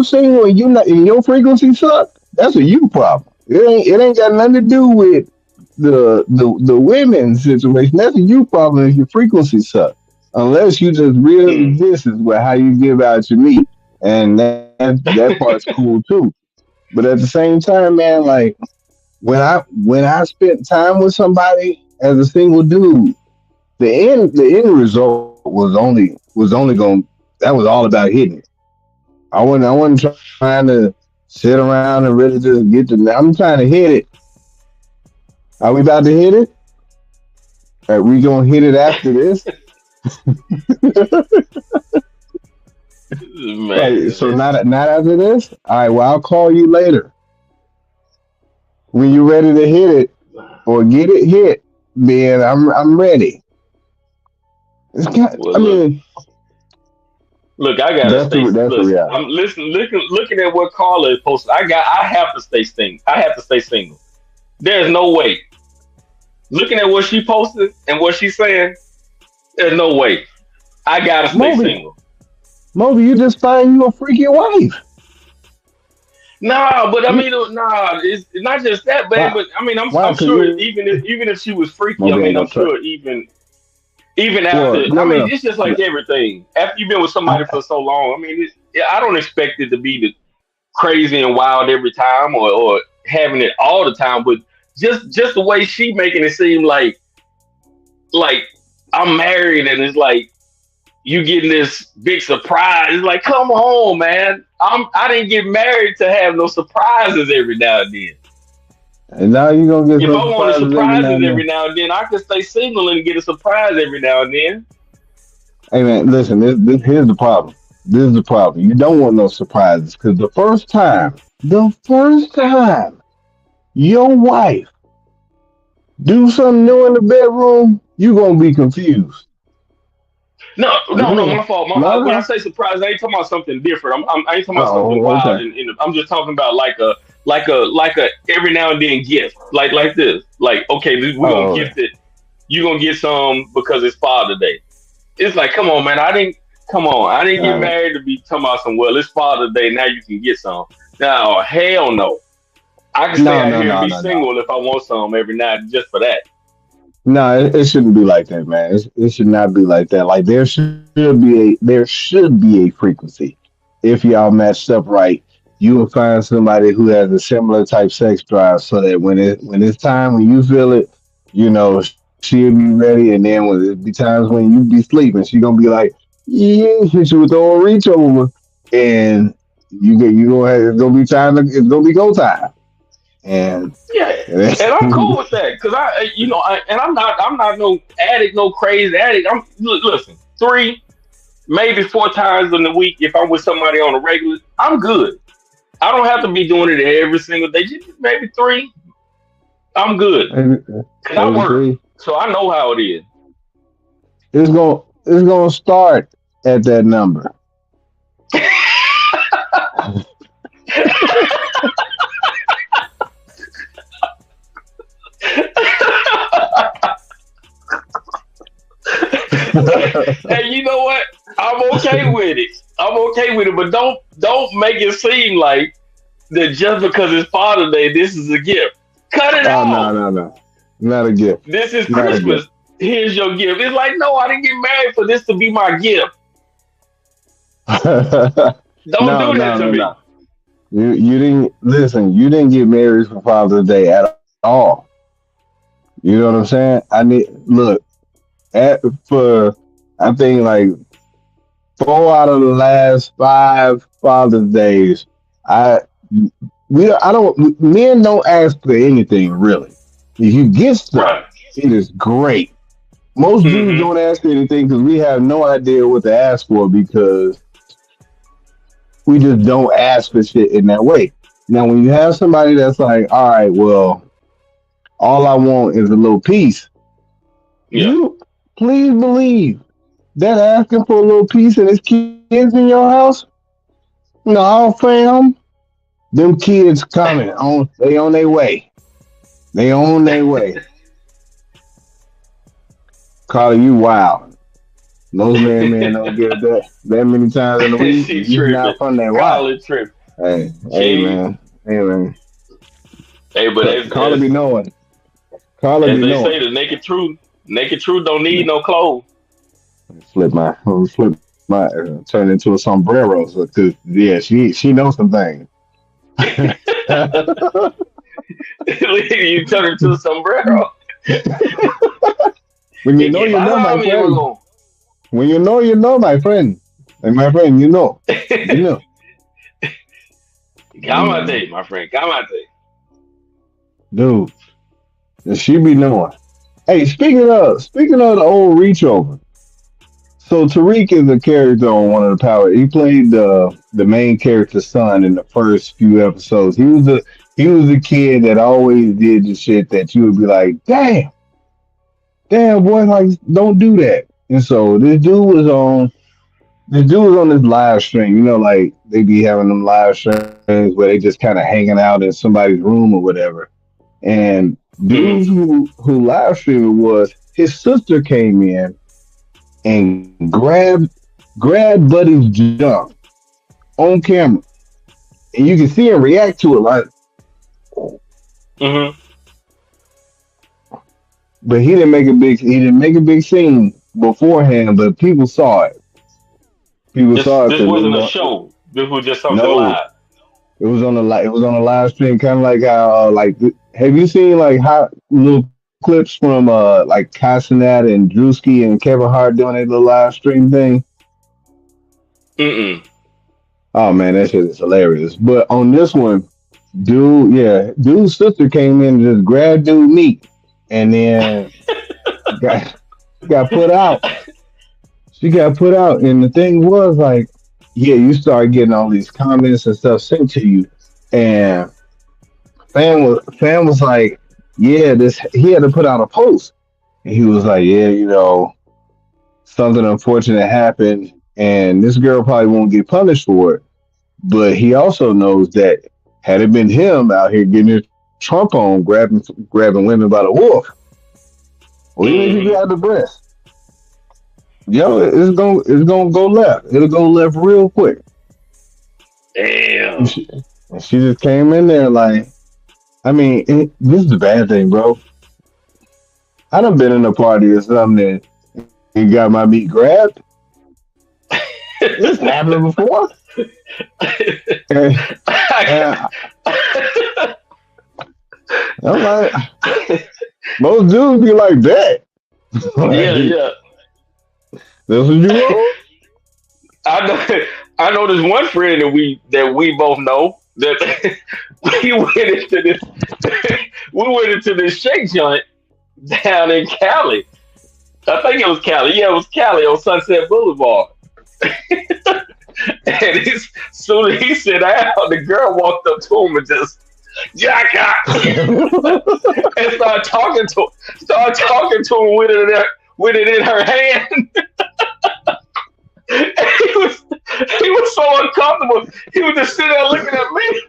single and you not and your frequency suck, that's a you problem. It ain't got nothing to do with the women situation. That's a you problem if your frequency suck. Unless you just really
Mm.
this is what how you give out your meat, and that part's cool too. But at the same time, man, like when I spent time with somebody as a single dude, the end result was only going that was all about hitting it. I wasn't trying to sit around and really just get to. I'm trying to hit it. Are we about to hit it? Are we gonna hit it after this? Like,
Man,
so not after this. All right. Well, I'll call you later when you're ready to hit it or get it hit. Then I'm ready. It's got.
well,
I mean,
look, I gotta stay.
that's the
Listen,
reality.
I'm looking at what Carla is posting. I have to stay single. I have to stay single. There's no way. Looking at what she posted and what she's saying, there's no way. I gotta stay
Moby,
single.
Moby, you just find you a freaking wife.
Nah, but I
You,
mean, nah, it's not just that, babe.
why?
But I mean,
Why?
I'm
Because
sure
you
even if she was freaky, I
Moby ain't
mean, I'm
no trust.
sure even
Well,
after,
no,
I
no,
mean,
no.
it's just like
No.
everything. After you've been with somebody
I,
for so long, I mean, I don't expect it to be the crazy and wild every time or having it all the time, but just the way she making it seem like I'm married and it's like you getting this big surprise. It's like, come on, man. I didn't get married to have no surprises every now and then.
and now you gonna get
If
some
I wanted
surprises every now
surprises
and
every
then.
now and then, I could stay single and get a surprise every now and then.
Hey man, listen. This here's the problem. This is the problem. You don't want no surprises because the first time your wife do something new in the bedroom, you gonna be confused.
No,
You
no, no,
know?
my fault.
No,
When I
no.
say surprise, I ain't talking about something different. I ain't talking about something
Oh,
wild.
okay.
I'm just talking about like a every now and then gift, like this. Like, okay, we're gonna
Oh, okay.
gift it. You gonna get some because it's Father Day. It's like, come on, man. Come on. I didn't get
All right.
married to be talking about some. Well, it's Father Day. Now you can get some. No, hell no. I can stay
No,
out
no,
here and
no,
be
no, no.
single if I want some every night just for that.
No, it shouldn't be like that, man. It should not be like that. Like there should be a frequency. If y'all matched up right, you will find somebody who has a similar type sex drive, so that when it's time when you feel it, she'll be ready, and then when it be times when you be sleeping, she gonna be like, yeah, hit you with the old reach over, and you gonna have, it's gonna be go time, and.
Yeah, and I'm cool with that because and I'm not no addict, no crazy addict. Listen, 3 maybe 4 times in the week if I'm with somebody on a regular, I'm good. I don't have to be doing it every single day. Just maybe 3, I'm good
maybe,
because I
maybe
work,
three.
so I know how it is.
It's gonna start at that number.
And you know what? I'm okay with it. I'm okay with it, but don't make it seem like that just because it's Father's Day, this is a gift. Cut it
Oh no,
out.
no, no, not a gift,
This is
not a gift.
Christmas. Here's your gift. It's like, no, I didn't get married for this to be my gift. Don't
No,
do that
no,
to
no,
me.
no. You didn't listen. You didn't get married for Father's Day at all. You know what I'm saying? I need look for I think like 4 out of the last 5 Father's Days. I I don't men don't ask for anything really. If you get stuff,
Right.
it is great. Most dudes
Mm-hmm.
don't ask for anything because we have no idea what to ask for because we just don't ask for shit in that way. Now, when you have somebody that's like, all right, well, all I want is a little piece,
Yeah.
you please believe that asking for a little piece and his kids in your house, no, fam, them kids coming on, they on their way. They on their way. Calling you wild. Most married men don't get that many times in a week.
She
You're
tripping.
not from that wild.
College tripping.
Hey
She,
man, hey man.
hey, but
Carla be knowing. Carla
as
be
they
knowing.
say, the naked truth don't need no clothes.
Turn into a sombrero. So, cause yeah, she knows some things.
You turn into a sombrero.
When you
Y
know,
que
you know,
pasa,
my friend.
amigo?
When you know, my friend. And my friend, you know.
Gamate, my friend. Gamate.
dude. And she be knowing. Hey, speaking of the old reach over. So Tariq is a character on one of the Power. He played the main character's son in the first few episodes. He was the kid that always did the shit that you would be like, damn boy, like don't do that. And so this dude was on this live stream. You know, like they be having them live streams where they just kind of hanging out in somebody's room or whatever. And
Mm-hmm.
dudes who live streaming was his sister came in and grabbed Buddy's junk on camera, and you can see him react to it like,
Mm-hmm.
but he didn't make a big scene beforehand, but people saw it. People
This
saw it
this
because
wasn't a show. This was just something
no,
live.
it was on a live stream, kind of like how have you seen like how little clips from like Casanat and Drewski and Kevin Hart doing a little live stream thing?
Mm-mm.
Oh man, that shit is hilarious. But on this one, dude's sister came in and just grabbed dude meat, and then got got put out. She got put out, and the thing was like, yeah, you start getting all these comments and stuff sent to you, and fan was like, yeah, this he had to put out a post, and he was like, yeah, something unfortunate happened, and this girl probably won't get punished for it. But he also knows that had it been him out here getting his trump on, grabbing women by the wolf, or even if he
Mm-hmm.
got the breast, yo, it's gonna go left. It'll go left real quick. And
Damn.
she just came in there like, I mean, this is the bad thing, bro. I done been in a party or something and got my meat grabbed. This happened before. And, and I'm like, most dudes be like that.
Yeah,
Like,
yeah.
that's what you want?
I know. I know. There's one friend that we both know that we went into this. We went into this shake joint down in Cali. I think it was Cali. Yeah, it was Cali on Sunset Boulevard. And as soon as he sat down, the girl walked up to him and just Jacka and started talking to him with it in her hand. And he was so uncomfortable. He was just sitting there looking at me.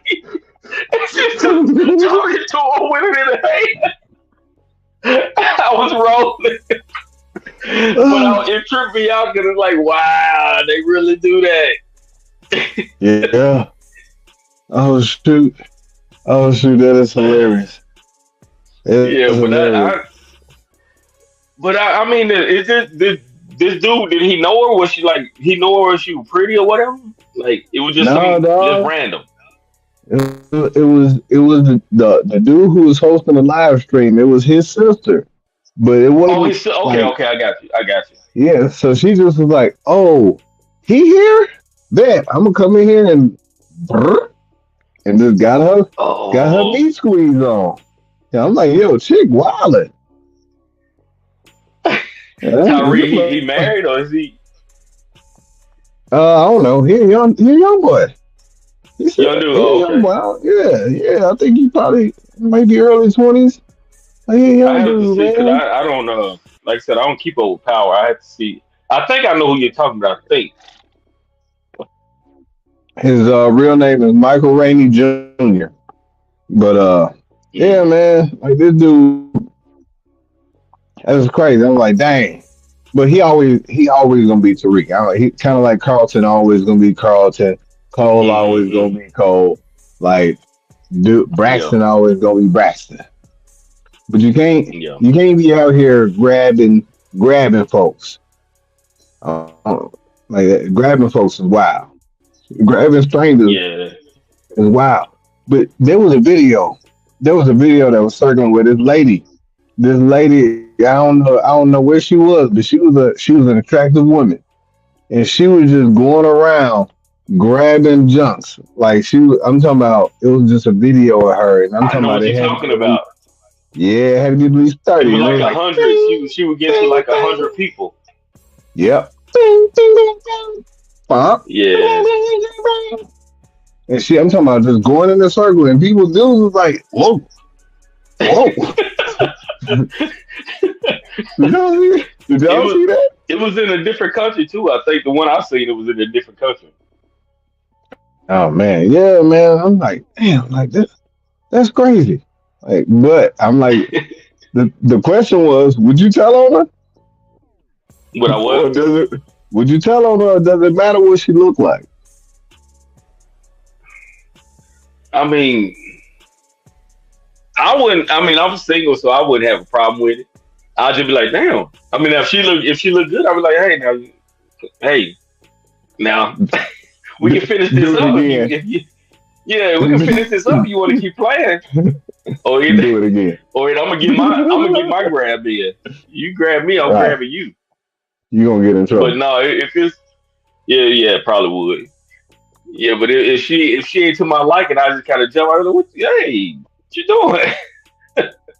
And she's just talking to him with it in her hand. I was rolling. It tripped me out because it's like, wow, they really do that.
Yeah. Oh shoot. Oh shoot, that is hilarious. It
Yeah,
is hilarious.
I mean, is this dude? Did he know her? Was she like he know her? Was she pretty or whatever? Like it was just
No,
some just
dog.
random.
It was the dude who was hosting the live stream. It was his sister, but it
Oh,
wasn't
he's okay.
like,
Okay, I got you. I got you.
yeah. So she just was like, "Oh, he here? Bet I'm gonna come in here and brr," and just got her
Oh,
meat squeeze on. Yeah, I'm like, yo, chick wildin'. Yeah,
Tyree, he married or is he
I don't know. He a young boy. He said,
young dude?
he a
Oh,
young
okay.
boy. Yeah, yeah. I think he probably maybe early 20s. He a
I
young
have to
dude,
see because
man.
I don't know. Like I said, I don't keep up with power. I have to see. I think I know who you're talking about. I think.
His real name is Michael Rainey Jr. But yeah,
Mm.
man, like this dude, that was crazy. I'm like, dang. But he always gonna be Tariq. He kind of like Carlton, always gonna be Carlton. Cole always
Hmm.
gonna be Cole. Like, dude,
Yeah.
Braxton always gonna be Braxton. But you can't
Yeah.
you can't be out here grabbing folks. Like that. Grabbing folks is wild. Grabbing strangers
Yeah.
is wild. But there was a video. There was a video that was circling with this lady. This lady, I don't know where she was, but she was an attractive woman, and she was just going around. grabbing junks. Like I'm talking about. It was just a video of her, and I'm
I
talking
know
about
what
it
you're
had to
talking
be at least,
about.
yeah, it had to be at least
It
30,
was
and it
like
was
a
like,
hundred.
ding,
She would get to
ding,
like a
ding.
hundred people.
Yep. Ding, ding, ding, ding. Bop. Ding,
Yeah.
ding, ding, ding, ding. And I'm talking about just going in a circle, and people dudes was like, whoa, whoa. Did
It
y'all
was
see that?
it was in a different country too. I think the one I seen it was in a different country.
Oh man, yeah, man. I'm like, damn, like this. That's crazy. Like, but I'm like, the question was, would you tell on her,
What I was?
or does it? Would you tell on her? Or does it matter what she looked like?
I mean, I wouldn't. I mean, I'm single, so I wouldn't have a problem with it. I'd just be like, damn. I mean, if she look good, I'd be like, hey, now we can finish this
Do it
up
again.
if you yeah, we can finish this up. You want to keep playing, or
Do it again.
I'm gonna get my grab in. You grab me, I'm
Right.
grabbing you.
You gonna get in
But
trouble.
no, if it's yeah, probably would. Yeah, but if she ain't to my liking, I just kind of jump out. Like, what you doing?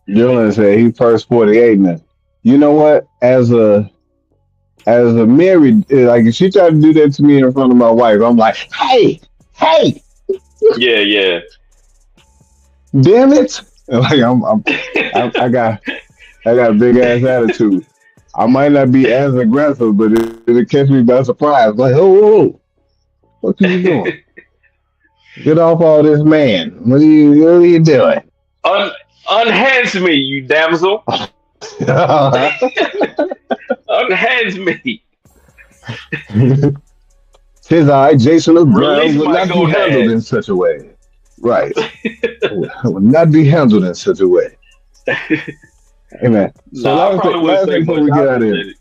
Dylan said he first 48 now. You know what? As a married, like if she tried to do that to me in front of my wife, I'm like, hey,
Yeah, yeah.
damn it! Like I got a big ass attitude. I might not be as aggressive, but it'll catch me by surprise. Like, oh, what are you doing? Get off all this man. What are you doing?
Un- Unhands me, you damsel. Unhands me.
His eye, Jason of ground
Release
will
my
not be handled in
gonads.
such a way. Right. Will not be handled in such a way. Amen. So
Nah, I probably wouldn't
last
say
thing before
much.
we
I
get out of here.
appreciate it.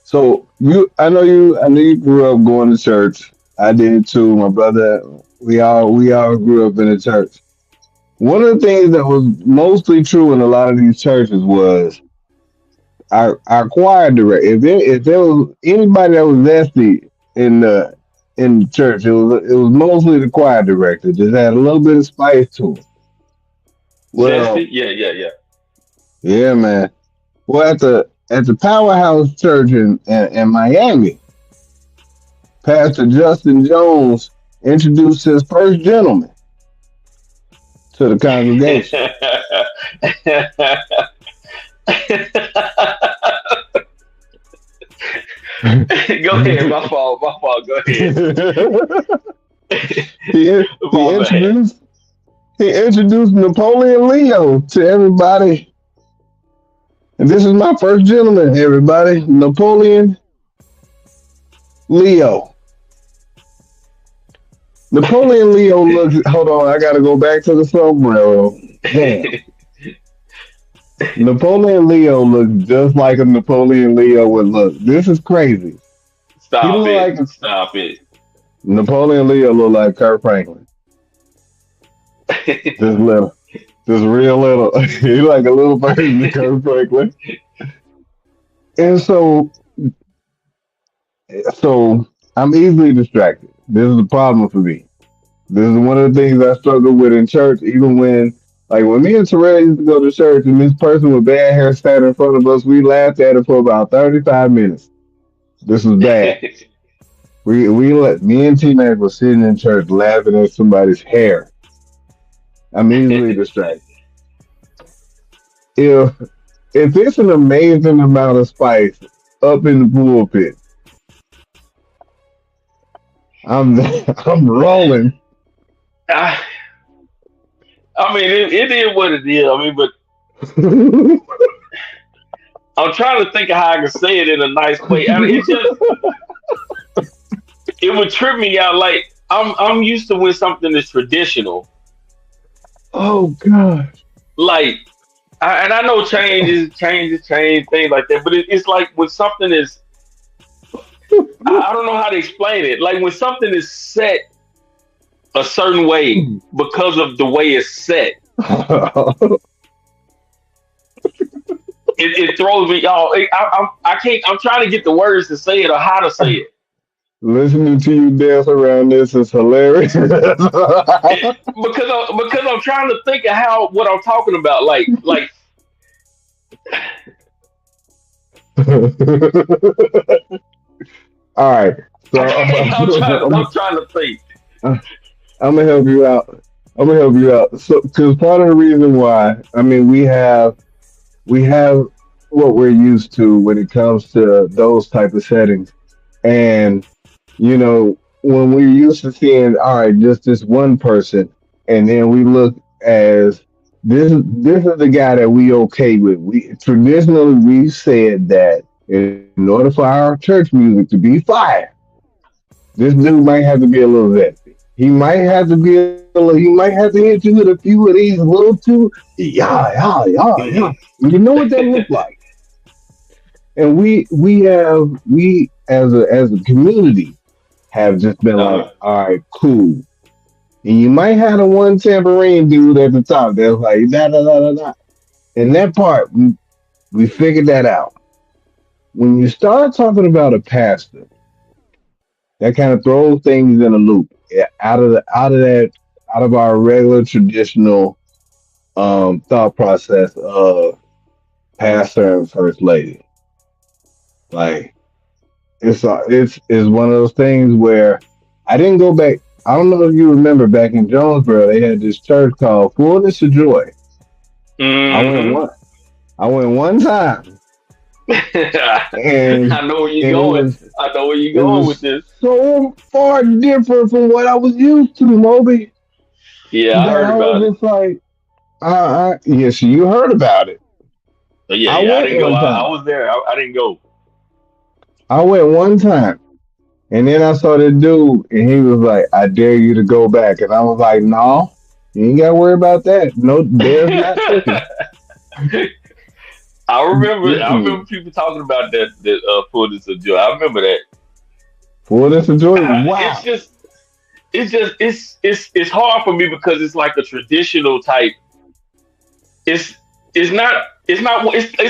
So I know you grew up going to church. I did too. My brother, we all grew up in a church. One of the things that was mostly true in a lot of these churches was our choir director. If there was anybody that was nasty in the church, it was mostly the choir director. Just had a little bit of spice to him. Well,
Zesty? Yeah, yeah, yeah.
yeah, man. Well, at the Powerhouse Church in Miami, Pastor Justin Jones introduced his first gentleman to the congregation.
Go ahead, my fault, my fault. Go ahead.
He
My bad.
introduced Napoleon Leo to everybody. And this is my first gentleman, everybody. Napoleon Leo. Napoleon Leo looks. Hold on, I gotta go back to the sombrero. Damn. Napoleon Leo looks just like a Napoleon Leo would look. This is crazy. He
Stop
look
it.
like
Stop it.
Napoleon Leo look like Kurt Franklin. Just little. Just real little. He like a little version of Kurt Franklin. And so I'm easily distracted. This is a problem for me. This is one of the things I struggle with in church, even when me and Terrell used to go to church and this person with bad hair sat in front of us, we laughed at it for about 35 minutes. This was bad. We let me and T-Mac were sitting in church laughing at somebody's hair. I'm easily distracted. If if it's an amazing amount of spice up in the pulpit, I'm I'm rolling.
I, I mean, it is what it is. I mean, but I'm trying to think of how I can say it in a nice way. I mean, it would trip me out. Like I'm used to when something is traditional.
Oh God.
Like, and I know change, things like that. But it's like when something is, I don't know how to explain it. Like when something is set a certain way because of the way it's set, it throws me off. I can't. I'm trying to get the words to say it or how to say it.
Listening to you dance around this is hilarious.
Because I'm trying to think of how what I'm talking about. Like
All right, so
I'm trying to think.
I'm gonna help you out. I'm gonna help you out. So, because part of the reason why, I mean, we have what we're used to when it comes to those type of settings, and when we're used to seeing, all right, just this one person, and then we look as this is the guy that we okay with. We traditionally we said that in order for our church music to be fire, this dude might have to be a little zesty. He might have to be a little. He might have to hit you with a few of these little too. Yeah.
Hmm.
You know what that look like. And we as a community have just been like,
Uh,
all right, cool. And you might have the one tambourine dude at the top that's like da da da da da. And that part we figured that out. When you start talking about a pastor, that kind of throws things in a loop. Out of our regular traditional thought process of pastor and first lady. Like it's one of those things where I didn't go back. I don't know if you remember back in Jonesboro, they had this church called Fullness of Joy. I went
hmm.
one. I went one time, and
I know where you're
and
going. I know where you're
it
going with
was
this.
so far different from what I was used to, Moby,
Yeah, I
that
heard
I was
about it.
just like, yes, you heard about it.
But yeah,
I
yeah, I
went
didn't go.
one
I
time.
was there. I didn't go.
I went one time. And then I saw this dude, and he was like, "I dare you to go back." And I was like, "No, you ain't got to worry about that. No, dare's not taken."
I remember
Mm-mm.
people talking about that fullness of joy. I remember that.
Fullness of joy.
It's
Wow.
just it's hard for me because it's like a traditional type. It's it's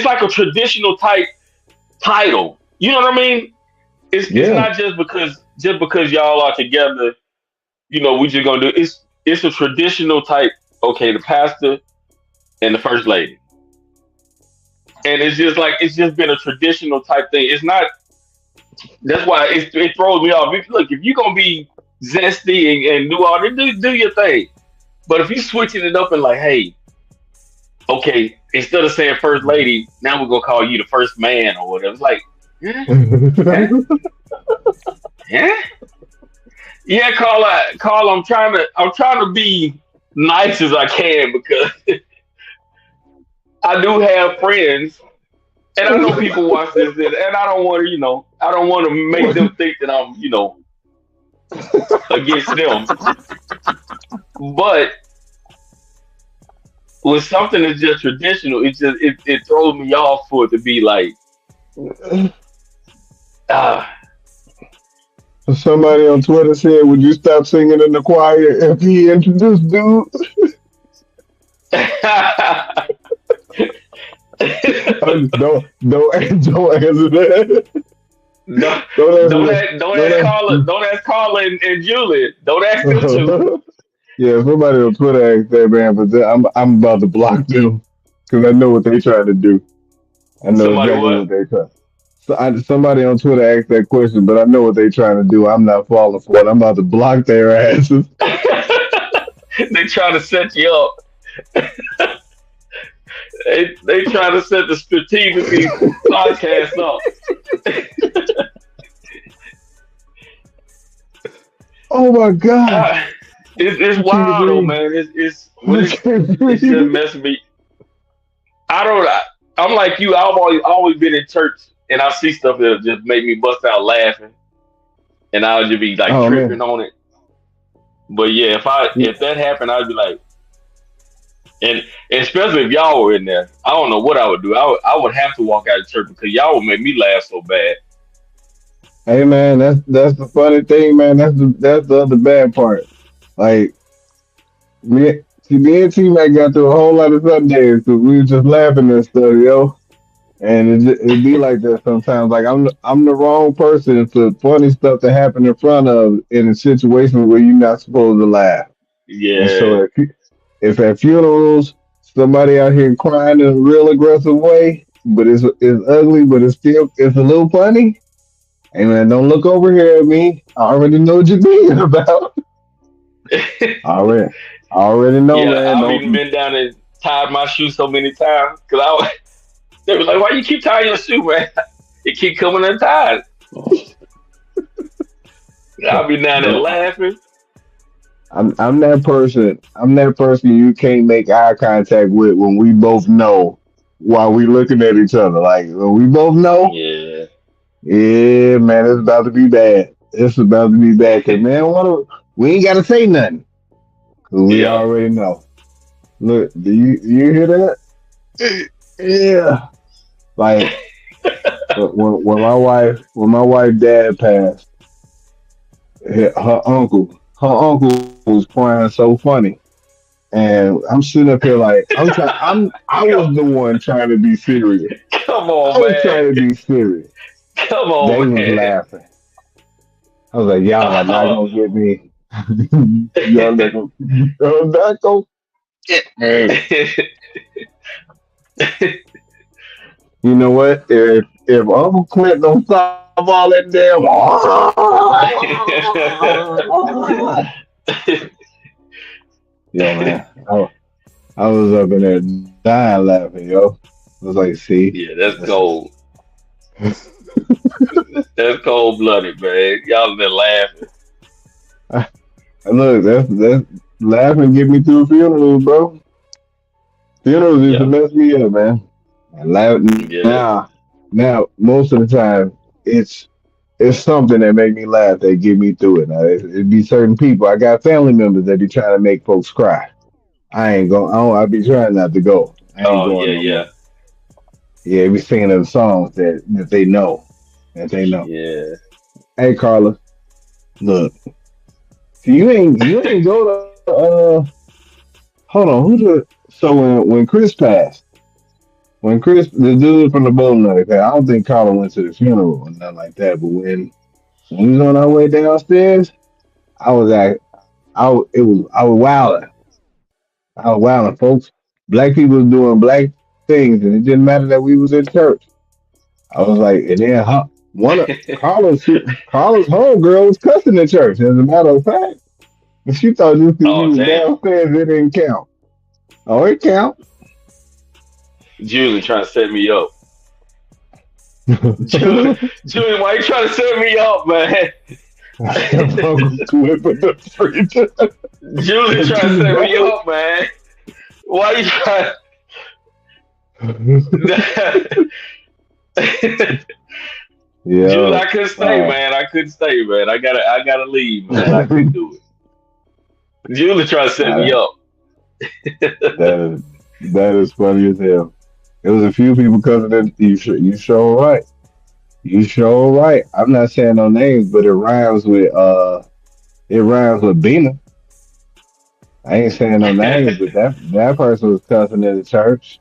like a traditional type title. You know what I mean? It's
Yeah.
not just because y'all are together. We just gonna do it's a traditional type. Okay, the pastor and the first lady, and it's just like it's just been a traditional type thing. It's not. That's why it throws me off. Look, if you're gonna be zesty and do all that, do your thing. But if you switching it up and like, hey, okay, instead of saying first lady, now we're gonna call you the first man or whatever. It's like, yeah, yeah, yeah, yeah. Call. I'm trying to be nice as I can because I do have friends, and I know people watch this, and I don't want to, I don't want to make them think that I'm, against them. But with something that's just traditional, it throws me off for it to be like, ah.
Somebody on Twitter said, "Would you stop singing in the choir if he introduced dude?" Don't answer that.
don't
Don't answer
don't
that.
ask don't ask Carla
Don't
don't ask Carla and Juliet. Don't ask them two.
answer. Yeah, somebody on Twitter asked that man, but I'm about to block them because I know what they trying to do. I know
Somebody
exactly
what?
what they try. Somebody on Twitter asked that question, but I know what they trying to do. I'm not falling for it. I'm about to block their asses.
They trying to set you up. They trying to set the strategically podcast up.
Oh my god,
Ah, it's
I can't
wild though,
breathe.
man. It's when
I
it's
can't
it's just
breathe.
messing me. I don't. I'm like you. I've always been in church, and I see stuff that just make me bust out laughing, and I'll just be like
Oh
tripping
man,
on it. But yeah, if that happened, I'd be like, and especially if y'all were in there, I don't know what I would do. I would have to walk out of church because y'all would make me laugh so bad.
hey man, that's the funny thing, man. That's the other bad part. Like me and T Mac got through a whole lot of Sundays because we was just laughing and stuff, yo. And it be like that sometimes. Like I'm the wrong person for funny stuff to happen in front of in a situation where you're not supposed to laugh. And
Yeah,
so if at funerals somebody out here crying in a real aggressive way, but it's ugly, but it's a little funny. Hey man, don't look over here at me. I already know what you're thinking about. I already, I already know,
yeah.
man.
I've even
Don't.
been down and tied my shoe so many times because they were like, "Why you keep tying your shoe, man? It keep coming untied." I'll be down there
Bro,
laughing.
I'm that person. I'm that person you can't make eye contact with when we both know while we looking at each other. Like when we both know,
Yeah,
yeah, man, it's about to be bad. It's about to be bad. Cause man, we ain't gotta say nothing. 'Cause we
yeah.
already know. Look, do you hear that? Yeah. Like when my wife dad passed, her uncle was crying so funny. And I'm sitting up here like I
Come,
was the one trying to be serious.
come
I
on,
was
man.
trying to be serious.
Come
They
on,
was
man.
laughing. I was like, y'all are not
Oh.
gonna get me. y'all not gonna get me. You know what? If Uncle Clint don't stop all that damn yo man, I was up in there dying laughing, yo. I was like, see,
Yeah, that's
that's,
cold. That's cold blooded, man. Y'all been laughing.
look, that's laughing get me through funerals, bro. Funerals used to
Yeah,
mess me up, man. And
yeah.
now, most of the time, it's it's something that make me laugh that get me through it. Now, it be certain people. I got family members that be trying to make folks cry. I ain't going. I be trying not to go. I ain't
Oh,
going
yeah,
no
yeah,
more. Yeah, be singing the songs that they know, that they know.
yeah.
Hey, Carla, look, you ain't go to hold on, so when Chris passed. When Chris, the dude from the bowling alley, I don't think Carla went to the funeral or nothing like that. But when we was on our way downstairs, I was at, I was wilding. I was wilding, folks. Black people was doing black things, and it didn't matter that we was in church. I was like, and then one of Carla's homegirl was cussing in church. As a matter of fact, and she thought just because we
Oh,
was
damn.
downstairs, it didn't count. Oh, it count.
Julie trying to set me up. Julie, Julie, why you trying to set me up, man?
Uncle Cliff in the freezer.
Julie trying to set me up, man. Why you trying? Julie,
Yeah.
I couldn't stay,
Uh,
man. I couldn't stay, man. I gotta leave, man. I couldn't do it. Julie trying to set me
nah,
up.
that is funny as hell. There was a few people coming in. You sure right. You sure right. I'm not saying no names, but it rhymes with Bina. I ain't saying no names, but that person was cussing in the church.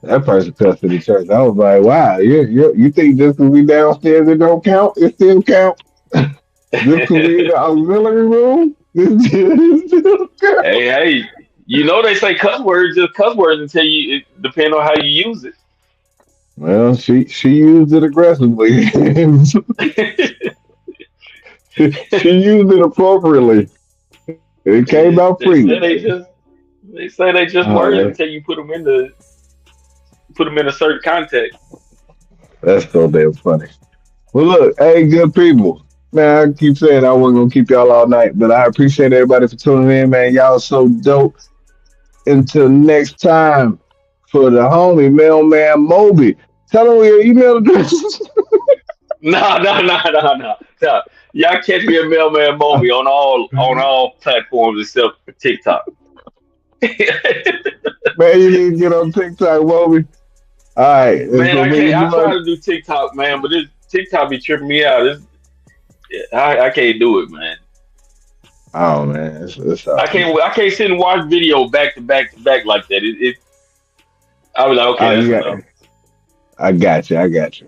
That person cussed in the church. I was like, wow, you think just because we downstairs it don't count? It still count. Just because we in the auxiliary room, it still count.
Hey, hey, you know they say cuss words just cuss words until it depend on how you use it.
Well, she used it aggressively. she used it appropriately. It came
they,
out
they say
freely.
they say they just
Oh,
words until you put them in a certain context.
that's so damn funny. Well, look, hey, good people. Man, I keep saying I wasn't gonna keep y'all all night, but I appreciate everybody for tuning in, man. Y'all so dope. Until next time, for the homie mailman Moby. Tell him your email address.
No, no, no, no, no, no. Y'all catch me a Mailman Moby on all platforms except TikTok.
Man, you need to get on TikTok, Moby. All right, it's
Man,
gonna
I
be
can't. I try
one.
to do TikTok, man, but this TikTok be tripping me out. I can't do it, man.
Oh man, it's all
I
right,
can't.
man.
I can't sit and watch video back to back to back like that. I was like, okay,
Oh,
that's enough.
I got you. I got you.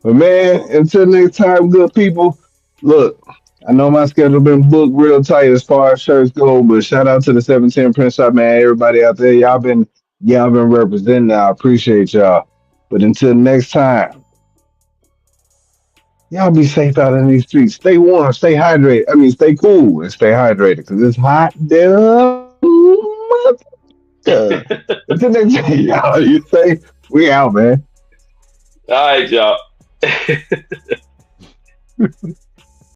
But man, until next time, good people. Look, I know my schedule been booked real tight as far as shirts go, but shout out to the 710 Print Shop, man. Everybody out there, y'all been representing. I appreciate y'all. But until next time, y'all be safe out in these streets. Stay warm, stay hydrated. I mean, stay cool and stay hydrated because it's hot damn. Until next time, y'all, you say we out, man.
All right, y'all.